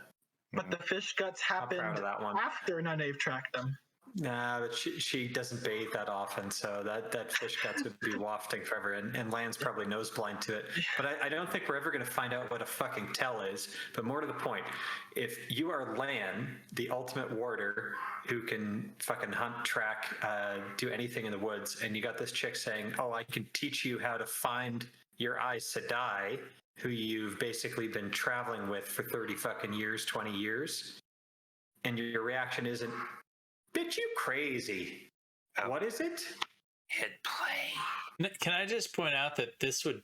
Speaker 5: But the fish guts happened
Speaker 1: proud of that one.
Speaker 5: after Nynaeve tracked them.
Speaker 1: Nah, but she doesn't bathe that often, so that fish guts would be wafting forever, and Lan's probably nose blind to it. But I don't think we're ever going to find out what a fucking tell is. But more to the point, if you are Lan, the ultimate warder who can fucking hunt, track, do anything in the woods, and you got this chick saying, "Oh, I can teach you how to find your Aes Sedai," who you've basically been traveling with for 30 fucking years, 20 years, and your reaction isn't, bitch, you crazy. What is it?
Speaker 3: Hit play.
Speaker 4: Can I just point out that this would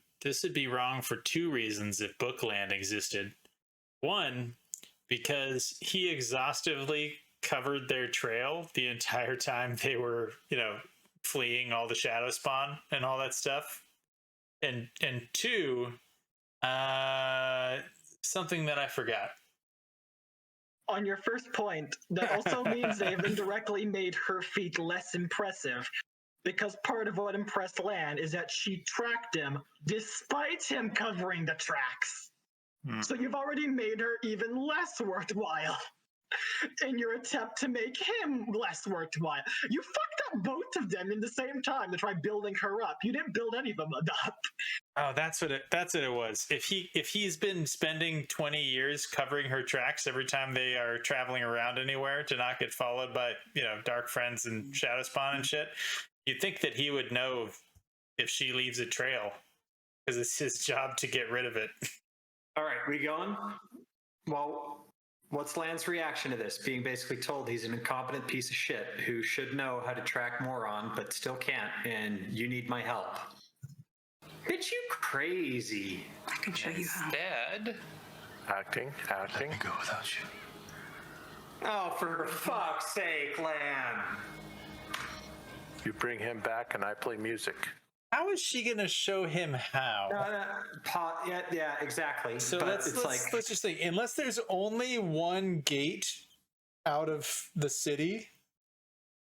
Speaker 4: be wrong for two reasons if Bookland existed. One, because he exhaustively covered their trail the entire time they were, fleeing all the shadow spawn and all that stuff. And two, something that I forgot.
Speaker 5: On your first point, that also means they've indirectly made her feat less impressive, because part of what impressed Lan is that she tracked him despite him covering the tracks. So you've already made her even less worthwhile in your attempt to make him less worthwhile. You fucked up both of them in the same time to try building her up. You didn't build any of them up.
Speaker 4: Oh, that's what it was. If he's been spending 20 years covering her tracks every time they are traveling around anywhere to not get followed by, dark friends and shadow spawn and shit, you'd think that he would know if she leaves a trail, because it's his job to get rid of it.
Speaker 1: All right, we going? Well, what's Lan's reaction to this? Being basically told he's an incompetent piece of shit who should know how to track Moron, but still can't, and you need my help. Bitch, you crazy.
Speaker 8: I can show you how.
Speaker 3: Instead,
Speaker 2: Acting.
Speaker 6: Let me go without you.
Speaker 1: Oh, for fuck's sake, Lan.
Speaker 2: You bring him back and I play music.
Speaker 4: How is she going to show him how?
Speaker 1: Yeah, exactly.
Speaker 4: So
Speaker 1: but
Speaker 4: let's just think. Unless there's only one gate out of the city,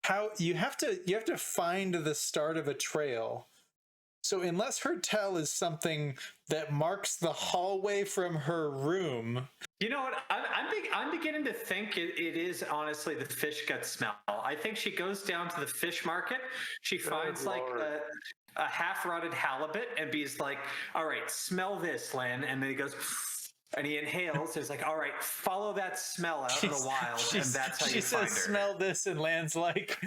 Speaker 4: how you have to find the start of a trail. So unless her tell is something that marks the hallway from her room.
Speaker 1: You know what? I'm beginning to think it is honestly the fish gut smell. I think she goes down to the fish market. She finds like a half-rotted halibut and be's like, all right, smell this, Lan. And then he goes, and he inhales. He's like, all right, follow that smell out in the wild. And that's how you find her.
Speaker 4: She says, smell this, and Lan's like,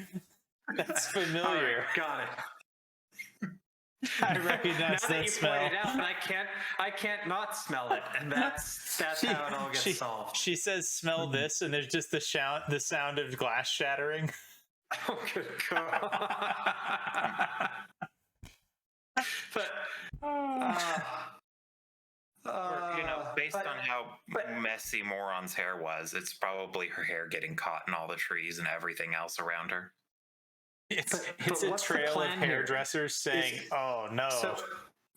Speaker 4: that's familiar.
Speaker 1: All right, got it.
Speaker 4: I recognize
Speaker 1: now
Speaker 4: that
Speaker 1: you
Speaker 4: smell.
Speaker 1: Pointed out, I can't not smell it, and that's how it all gets solved.
Speaker 4: She says, "Smell this," and there's just the sound of glass shattering.
Speaker 1: Oh, good God! But
Speaker 3: based on how messy Moron's hair was, it's probably her hair getting caught in all the trees and everything else around her.
Speaker 4: It's a trail of hairdressers saying, "Oh no."
Speaker 1: So,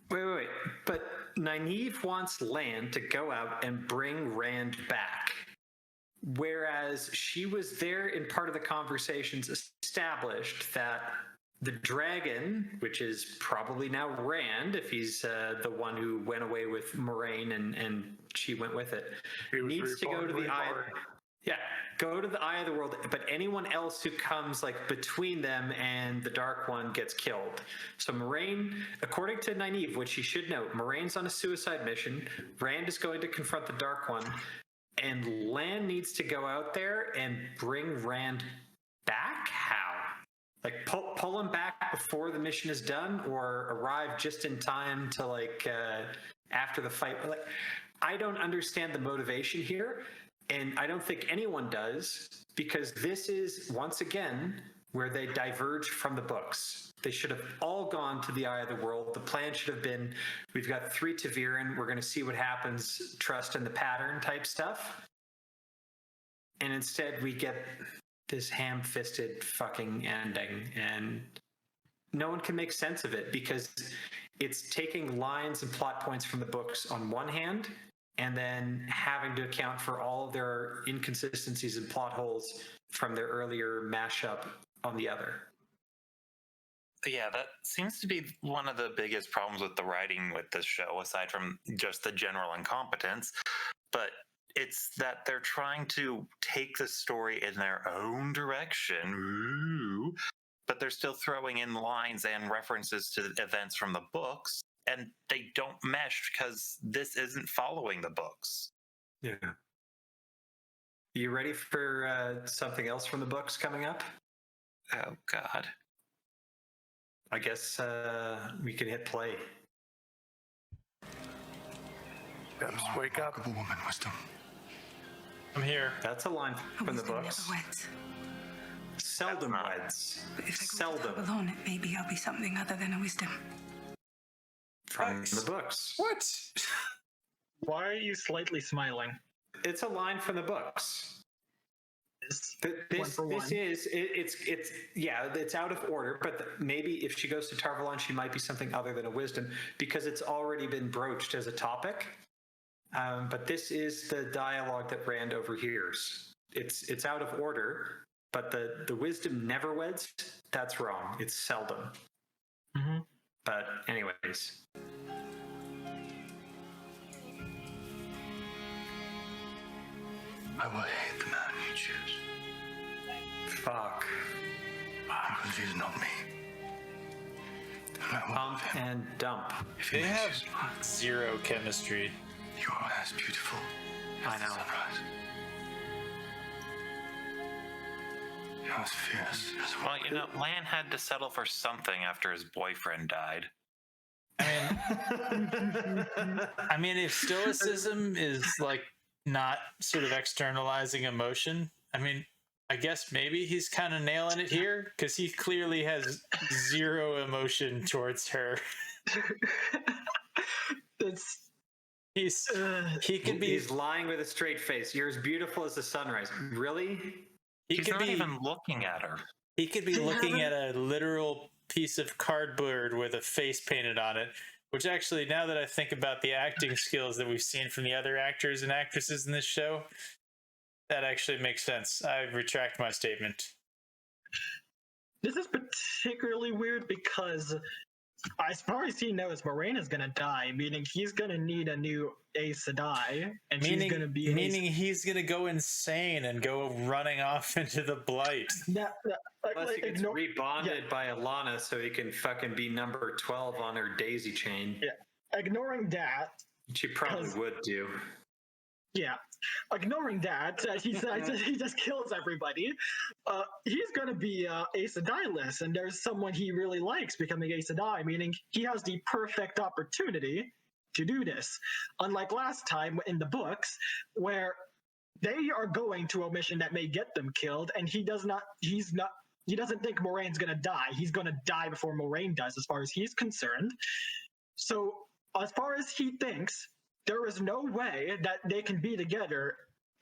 Speaker 1: wait. But Nynaeve wants Lan to go out and bring Rand back, whereas she was there in part of the conversations established that the dragon, which is probably now Rand, if he's the one who went away with Moraine and she went with it, needs to go to the eye. Yeah, go to the Eye of the World, but anyone else who comes like between them and the Dark One gets killed. So Moraine, according to Nynaeve, which you should know, Moraine's on a suicide mission. Rand is going to confront the Dark One, and Lan needs to go out there and bring Rand back. How? Like pull him back before the mission is done, or arrive just in time to after the fight. Like, I don't understand the motivation here. And I don't think anyone does, because this is, once again, where they diverge from the books. They should have all gone to the Eye of the World. The plan should have been, we've got 3 Ta'Viren, we're going to see what happens, trust in the pattern type stuff. And instead we get this ham-fisted fucking ending, and no one can make sense of it, because it's taking lines and plot points from the books on one hand, and then having to account for all of their inconsistencies and plot holes from their earlier mashup on the other.
Speaker 3: Yeah, that seems to be one of the biggest problems with the writing with this show, aside from just the general incompetence. But it's that they're trying to take the story in their own direction, but they're still throwing in lines and references to events from the books. And they don't mesh because this isn't following the books.
Speaker 1: Yeah. You ready for something else from the books coming up?
Speaker 3: Oh, God.
Speaker 1: I guess we can hit play.
Speaker 2: Just wake up.
Speaker 6: Woman, Wisdom.
Speaker 4: I'm here.
Speaker 1: That's a line from the books.
Speaker 8: Never weds.
Speaker 1: Seldom weds.
Speaker 8: But if I go
Speaker 1: Seldom.
Speaker 8: alone, maybe I'll be something other than a wisdom.
Speaker 1: From the books.
Speaker 4: What?
Speaker 5: Why are you slightly smiling?
Speaker 1: It's a line from the books. It's out of order, but maybe if she goes to Tarvalon, she might be something other than a wisdom, because it's already been broached as a topic. But this is the dialogue that Rand overhears. It's out of order, but the wisdom never weds. That's wrong. It's seldom.
Speaker 5: Mm-hmm.
Speaker 1: But anyways.
Speaker 6: I will hate the man you choose.
Speaker 1: Fuck.
Speaker 6: Because he's not me. And I will
Speaker 1: Pump
Speaker 6: love him
Speaker 1: and dump.
Speaker 6: if he
Speaker 4: They
Speaker 6: makes
Speaker 4: have
Speaker 6: you smile.
Speaker 4: zero chemistry.
Speaker 6: You are as beautiful
Speaker 1: I
Speaker 6: as
Speaker 1: know.
Speaker 6: the sunrise. You're as fierce as
Speaker 3: Well, Lan had to settle for something after his boyfriend died.
Speaker 4: I mean, if stoicism is like not sort of externalizing emotion, I mean, I guess maybe he's kind of nailing it here, because he clearly has zero emotion towards her.
Speaker 1: He's lying with a straight face. You're as beautiful as the sunrise. Really?
Speaker 3: He's not even looking at her.
Speaker 4: He could be looking at a literal piece of cardboard with a face painted on it. Which actually, now that I think about the acting skills that we've seen from the other actors and actresses in this show, that actually makes sense. I retract my statement.
Speaker 5: This is particularly weird because as far as he knows, Moraine is going to die, meaning he's going to need a new Aes Sedai, and she's going to be...
Speaker 4: Meaning he's going to go insane and go running off into the Blight.
Speaker 1: Unless he gets rebonded by Alana so he can fucking be number 12 on her daisy chain.
Speaker 5: Yeah. Ignoring that...
Speaker 1: She probably would do.
Speaker 5: Yeah. Ignoring that, he just kills everybody. He's going to be Aes Sedai-less, and there's someone he really likes becoming Aes Sedai, meaning he has the perfect opportunity to do this. Unlike last time in the books, where they are going to a mission that may get them killed, and he doesn't think Moraine's going to die. He's going to die before Moraine does, as far as he's concerned. So, as far as he thinks, there is no way that they can be together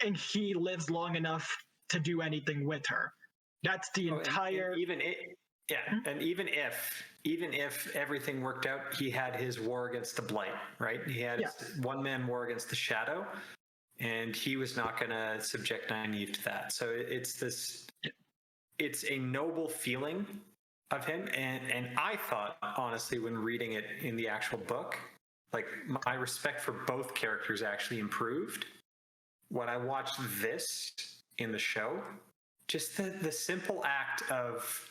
Speaker 5: and he lives long enough to do anything with her. That's the entire...
Speaker 1: And even if everything worked out, he had his war against the Blight, right? He had his one-man war against the Shadow, and he was not going to subject Nynaeve to that. So it's a noble feeling of him, and I thought, honestly, when reading it in the actual book, like, my respect for both characters actually improved when I watched this in the show. Just the simple act of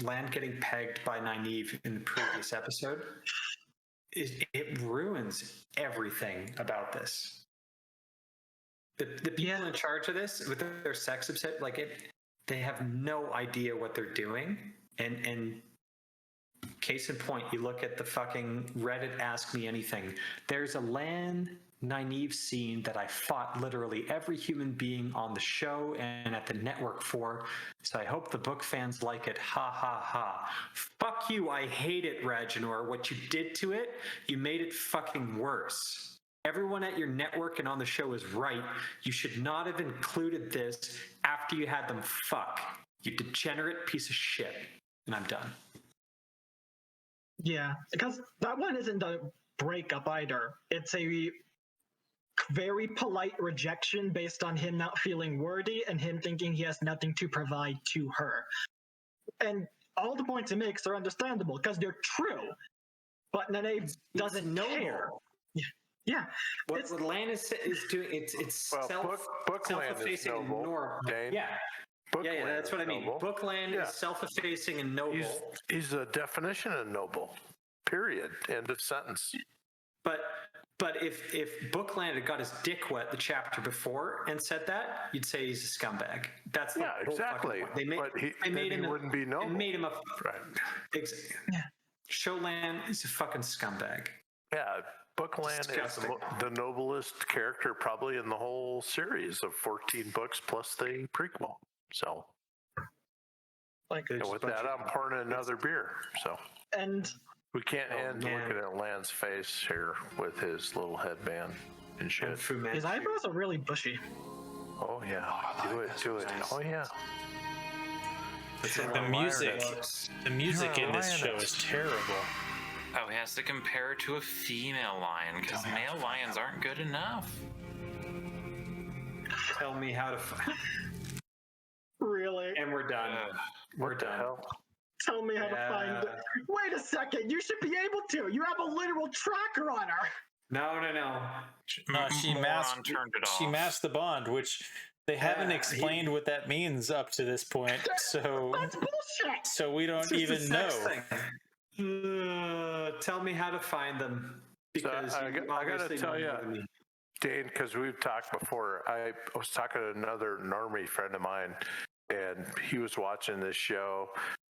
Speaker 1: Lan getting pegged by Nynaeve in the previous episode, it ruins everything about this. The people in charge of this, with their sex obsession, they have no idea what they're doing. And case in point, you look at the fucking Reddit Ask Me Anything. There's a Lan Nynaeve scene that I fought literally every human being on the show and at the network for. So I hope the book fans like it. Ha ha ha. Fuck you. I hate it, Ragnar. What you did to it, you made it fucking worse. Everyone at your network and on the show is right. You should not have included this after you had them fuck. You degenerate piece of shit. And I'm done.
Speaker 5: Yeah, because that one isn't a breakup either. It's a very polite rejection based on him not feeling worthy and him thinking he has nothing to provide to her. And all the points he makes are understandable because they're true. But Nynaeve doesn't care. Yeah.
Speaker 1: What Lan is doing, it's self-effacing and noble. Yeah. Yeah, that's what I mean. Bookland is self-effacing and noble.
Speaker 2: He's a definition of noble. Period. End of sentence.
Speaker 1: But if Bookland had got his dick wet the chapter before and said that, you'd say he's a scumbag. That's the whole
Speaker 2: exactly.
Speaker 1: They made him
Speaker 2: wouldn't be noble.
Speaker 1: They made him a
Speaker 2: right.
Speaker 1: Showland is a fucking scumbag.
Speaker 2: Yeah, Bookland is the noblest character probably in the whole series of 14 books plus the prequel. So, with that, I'm pouring another beer. So,
Speaker 5: and
Speaker 2: we can't end looking at Lan's face here with his little headband and shit.
Speaker 5: His eyebrows are really bushy.
Speaker 2: Oh yeah, do it. Nice. Oh yeah.
Speaker 4: The music in this show is terrible.
Speaker 3: Oh, he has to compare it to a female lion because male lions aren't good enough.
Speaker 1: Tell me how to.
Speaker 5: Really?
Speaker 1: And we're done. We're done.
Speaker 5: Tell me how to find it. Wait a second. You should be able to. You have a literal tracker on her.
Speaker 1: No.
Speaker 4: She masked the bond, which they haven't explained what that means up to this point. So
Speaker 5: that's bullshit.
Speaker 4: So we don't even know.
Speaker 1: Tell me how to find them. Because
Speaker 2: I got to tell you, Dane, because we've talked before. I was talking to another normie friend of mine, and he was watching this show,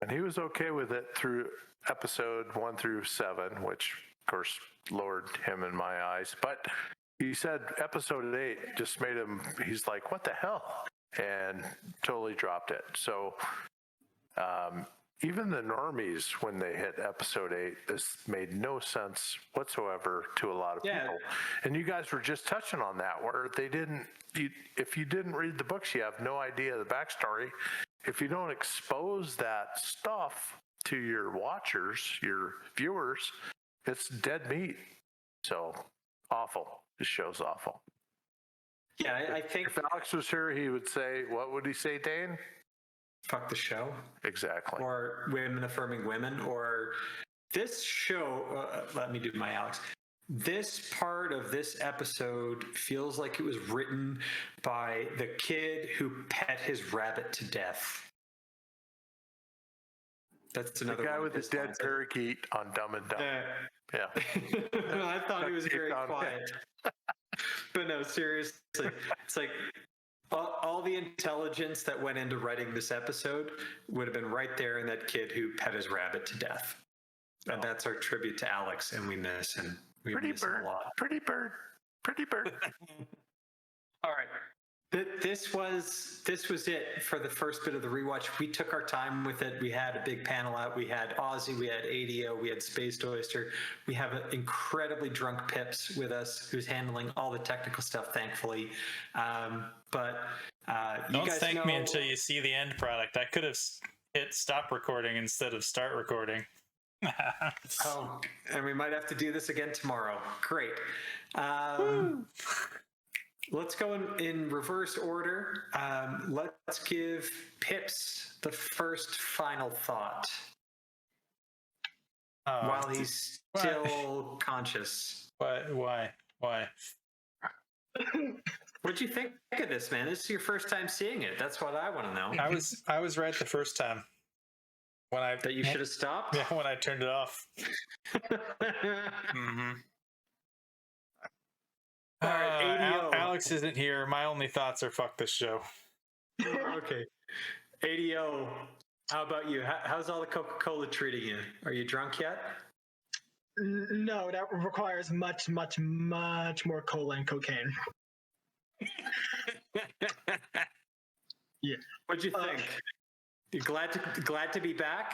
Speaker 2: and he was okay with it through episode 1 through 7, which, of course, lowered him in my eyes. But he said episode 8 just made him, he's like, what the hell? And totally dropped it. So even the normies, when they hit episode 8, this made no sense whatsoever to a lot of people. And you guys were just touching on that, where they didn't, if you didn't read the books, you have no idea the backstory. If you don't expose that stuff to your watchers, your viewers, it's dead meat. So awful. This show's awful.
Speaker 1: Yeah, I think
Speaker 2: If Alex was here, he would say, what would he say, Dane?
Speaker 1: fuck the show,
Speaker 2: Exactly.
Speaker 1: or women affirming women, or this show. Let me do my Alex. This part of this episode feels like it was written by the kid who pet his rabbit to death. That's
Speaker 2: The
Speaker 1: another
Speaker 2: guy
Speaker 1: one
Speaker 2: with the
Speaker 1: his
Speaker 2: dead
Speaker 1: lines.
Speaker 2: parakeet on Dumb and Dumb. Yeah.
Speaker 1: I thought he was
Speaker 2: Keep
Speaker 1: very
Speaker 2: on.
Speaker 1: quiet. But no, seriously, it's like all the intelligence that went into writing this episode would have been right there in that kid who pet his rabbit to death. And that's our tribute to Alex, and we miss him. We
Speaker 2: Pretty
Speaker 1: miss him
Speaker 2: bird.
Speaker 1: a lot.
Speaker 2: Pretty bird. Pretty bird.
Speaker 1: All right. This was it for the first bit of the rewatch. We took our time with it. We had a big panel out. We had Ozzy, we had ADO, we had Spaced Oyster. We have an incredibly drunk Pips with us, who's handling all the technical stuff, thankfully. But you
Speaker 4: Don't
Speaker 1: guys
Speaker 4: thank
Speaker 1: know,
Speaker 4: me until you see the end product. I could have hit stop recording instead of start recording.
Speaker 1: Oh, and we might have to do this again tomorrow. Great. Let's go in reverse order. Let's give Pips the first final thought while he's still conscious.
Speaker 4: Why?
Speaker 1: What'd you think of this, man? This is your first time seeing it. That's what I want to know.
Speaker 4: I was right the first time.
Speaker 1: That you should have stopped?
Speaker 4: Yeah, when I turned it off.
Speaker 3: Mm-hmm.
Speaker 1: All right, ADO.
Speaker 4: Alex isn't here. My only thoughts are fuck this show.
Speaker 1: Okay. ADO, how about you? How's all the Coca-Cola treating you? Are you drunk yet?
Speaker 5: No, that requires much, much, much more cola and cocaine. Yeah.
Speaker 1: What'd you think? You glad to be back?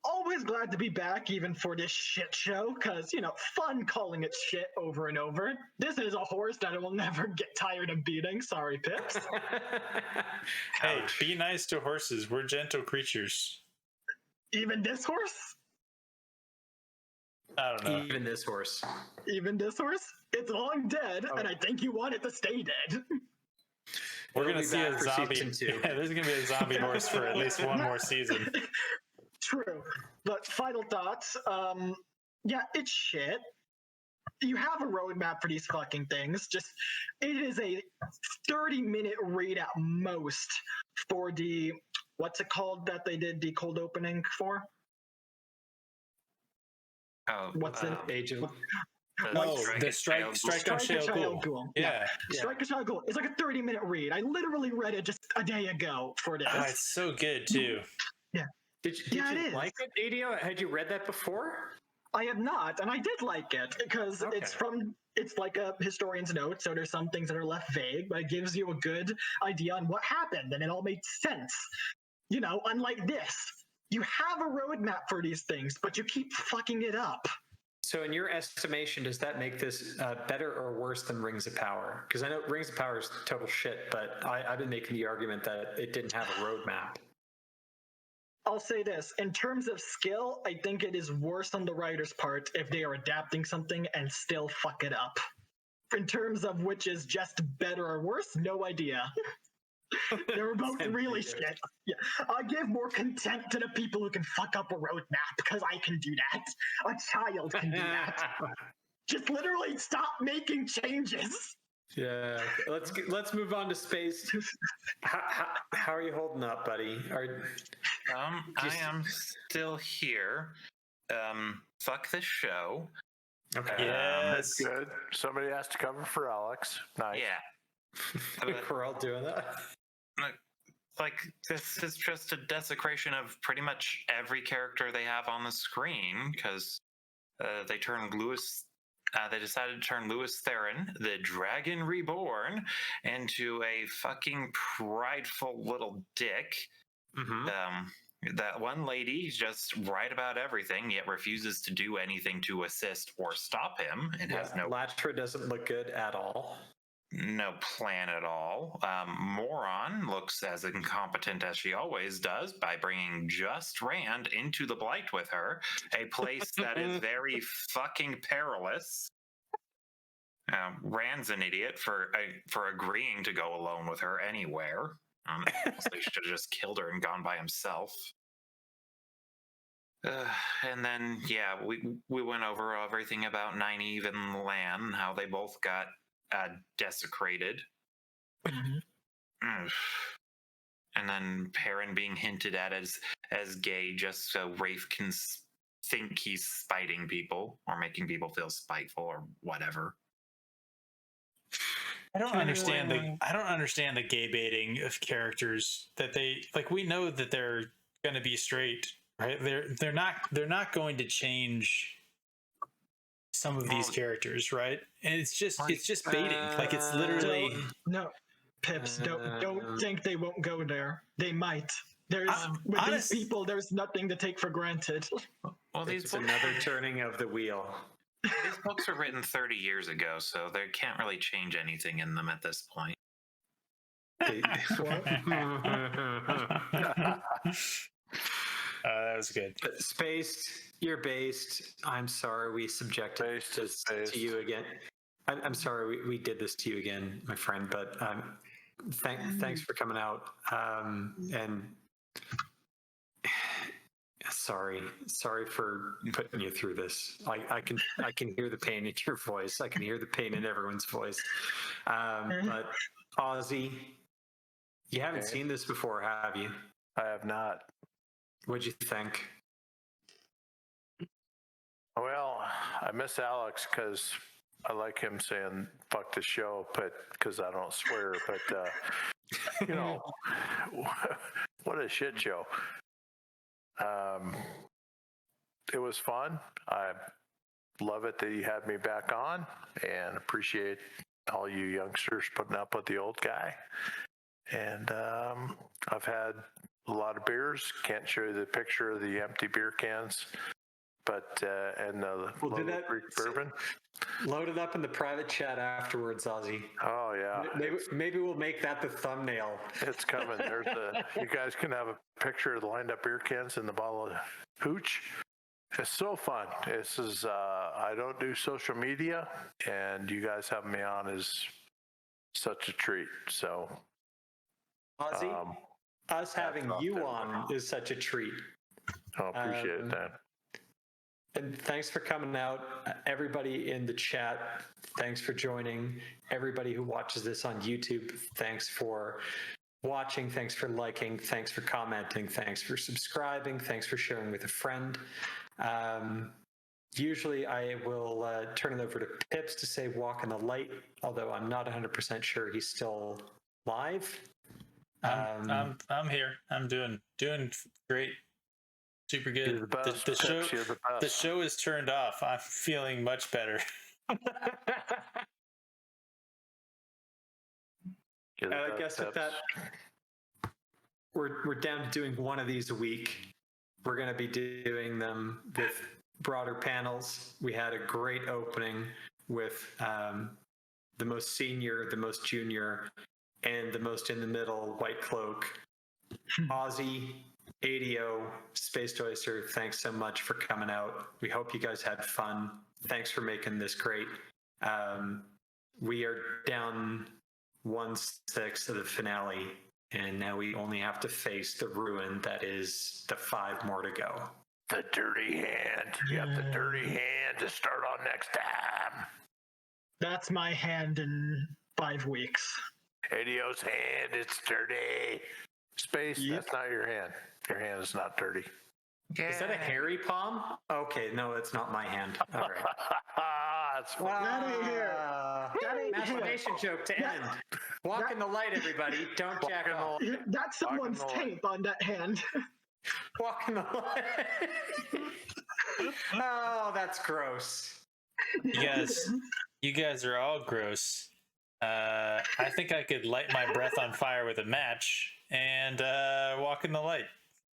Speaker 5: Always glad to be back, even for this shit show, because, fun calling it shit over and over. This is a horse that I will never get tired of beating. Sorry, Pips.
Speaker 4: Hey, be nice to horses. We're gentle creatures.
Speaker 5: Even this horse?
Speaker 4: I don't know.
Speaker 1: Even this horse.
Speaker 5: Even this horse? It's long dead, and I think you want it to stay dead.
Speaker 4: We're
Speaker 1: It'll
Speaker 4: going to
Speaker 1: be
Speaker 4: see
Speaker 1: back
Speaker 4: a
Speaker 1: for
Speaker 4: zombie.
Speaker 1: season 2.
Speaker 4: Yeah, there's going to be a zombie horse for at least one more season.
Speaker 5: True. But final thoughts. Yeah, it's shit. You have a roadmap for these fucking things. It is a 30-minute read at most for the, what's it called that they did the cold opening for?
Speaker 3: Oh,
Speaker 5: What's in
Speaker 1: Agent.
Speaker 4: The strike on Shale Ghoul. Yeah.
Speaker 5: Strike a Child Ghoul. It's like a 30-minute read. I literally read it just a day ago for this.
Speaker 4: Oh, it's so good too.
Speaker 5: Yeah.
Speaker 1: Did you like it, ADO? Had you read that before?
Speaker 5: I have not, and I did like it because it's like a historian's note, so there's some things that are left vague, but it gives you a good idea on what happened, and it all made sense. Unlike this, you have a roadmap for these things, but you keep fucking it up.
Speaker 1: So in your estimation, does that make this better or worse than Rings of Power? Because I know Rings of Power is total shit, but I've been making the argument that it didn't have a roadmap.
Speaker 5: I'll say this, in terms of skill, I think it is worse on the writer's part if they are adapting something and still fuck it up. In terms of which is just better or worse, no idea. They were both really shit. Yeah. I give more content to the people who can fuck up a roadmap, because I can do that. A child can do that. Just literally stop making changes.
Speaker 1: Yeah, let's move on to Space. How are you holding up, buddy?
Speaker 3: I am still here. Fuck this show.
Speaker 1: Okay.
Speaker 2: That's good. Somebody has to cover for Alex. Nice.
Speaker 3: Yeah.
Speaker 1: We're all doing that.
Speaker 3: Like, this is just a desecration of pretty much every character they have on the screen, because they decided to turn Louis Theron, the Dragon Reborn, into a fucking prideful little dick.
Speaker 1: Mm-hmm.
Speaker 3: That one lady just right about everything, yet refuses to do anything to assist or stop him, and has no.
Speaker 1: Latra doesn't look good at all.
Speaker 3: no plan at all. Moron looks as incompetent as she always does by bringing just Rand into the Blight with her, a place that is very fucking perilous. Rand's an idiot for agreeing to go alone with her anywhere. They should have just killed her and gone by himself. And then, yeah, we went over everything about Nynaeve and Lan, how they both got desecrated. And then Perrin being hinted at as gay just so Rafe can think he's spiting people or making people feel spiteful or whatever.
Speaker 4: I don't understand the gay baiting of characters that they like. We know that they're going to be straight, right? They're not going to change some of these characters, right? And it's just baiting. Like it's literally
Speaker 5: no. Pips, don't think they won't go there. They might. There's with these people, there's nothing to take for granted.
Speaker 3: Well,
Speaker 1: it's another turning of the wheel.
Speaker 3: These books were written 30 years ago, so they can't really change anything in them at this point.
Speaker 4: That was good.
Speaker 1: Spaced, you're based. I'm sorry we subjected this to you again. I'm sorry we did this to you again, my friend, but thanks for coming out. And sorry for putting you through this. I can hear the pain in your voice. I can hear the pain in everyone's voice. But Ozzy, you haven't seen this before, have you?
Speaker 2: I have not.
Speaker 1: What'd you think?
Speaker 2: Well, I miss Alex because I like him saying "fuck the show," but because I don't swear. But you know, what a shit show. It was fun. I love it that you had me back on, and appreciate all you youngsters putting up with the old guy. And I've had a lot of beers. Can't show you the picture of the empty beer cans, but and the Greek bourbon.
Speaker 1: Load it up in the private chat afterwards, Ozzy.
Speaker 2: Oh yeah.
Speaker 1: Maybe we'll make that the thumbnail.
Speaker 2: It's coming. You guys can have a picture of the lined up beer cans and the bottle of hooch. It's so fun. This is I don't do social media, and you guys having me on is such a treat. So
Speaker 1: Ozzy, us having you on is such a treat.
Speaker 2: I appreciate that.
Speaker 1: And thanks for coming out. Everybody in the chat, thanks for joining. Everybody who watches this on YouTube, thanks for watching. Thanks for liking. Thanks for commenting. Thanks for subscribing. Thanks for sharing with a friend. Usually I will turn it over to Pips to say walk in the light, although I'm not 100% sure he's still live.
Speaker 4: I'm here. I'm doing great. Super good.
Speaker 2: You're the best.
Speaker 4: The show is turned off. I'm feeling much better.
Speaker 1: I guess with that, we're down to doing one of these a week. We're going to be doing them with broader panels. We had a great opening with the most senior, the most junior, and the most in the middle White Cloak. Ozzy, ADO, Space Oyster, thanks so much for coming out. We hope you guys had fun. Thanks for making this great. We are down 1/6 of the finale, and now we only have to face the ruin that is the 5 more to go.
Speaker 2: The dirty hand. You have the dirty hand to start on next time.
Speaker 5: That's my hand in 5 weeks.
Speaker 2: ADO's hand, it's dirty. Space, that's not your hand. Your hand is not dirty.
Speaker 1: Yeah. Is that a hairy palm? Okay, no, it's not my hand. All right.
Speaker 2: That's funny.
Speaker 5: That ain't
Speaker 1: Masturbation joke to end. Walk in the light, everybody. Don't jack off.
Speaker 5: That's someone's tape on that hand.
Speaker 1: Walk in the light. Oh, that's gross.
Speaker 4: You guys are all gross. I think I could light my breath on fire with a match and walk in the light.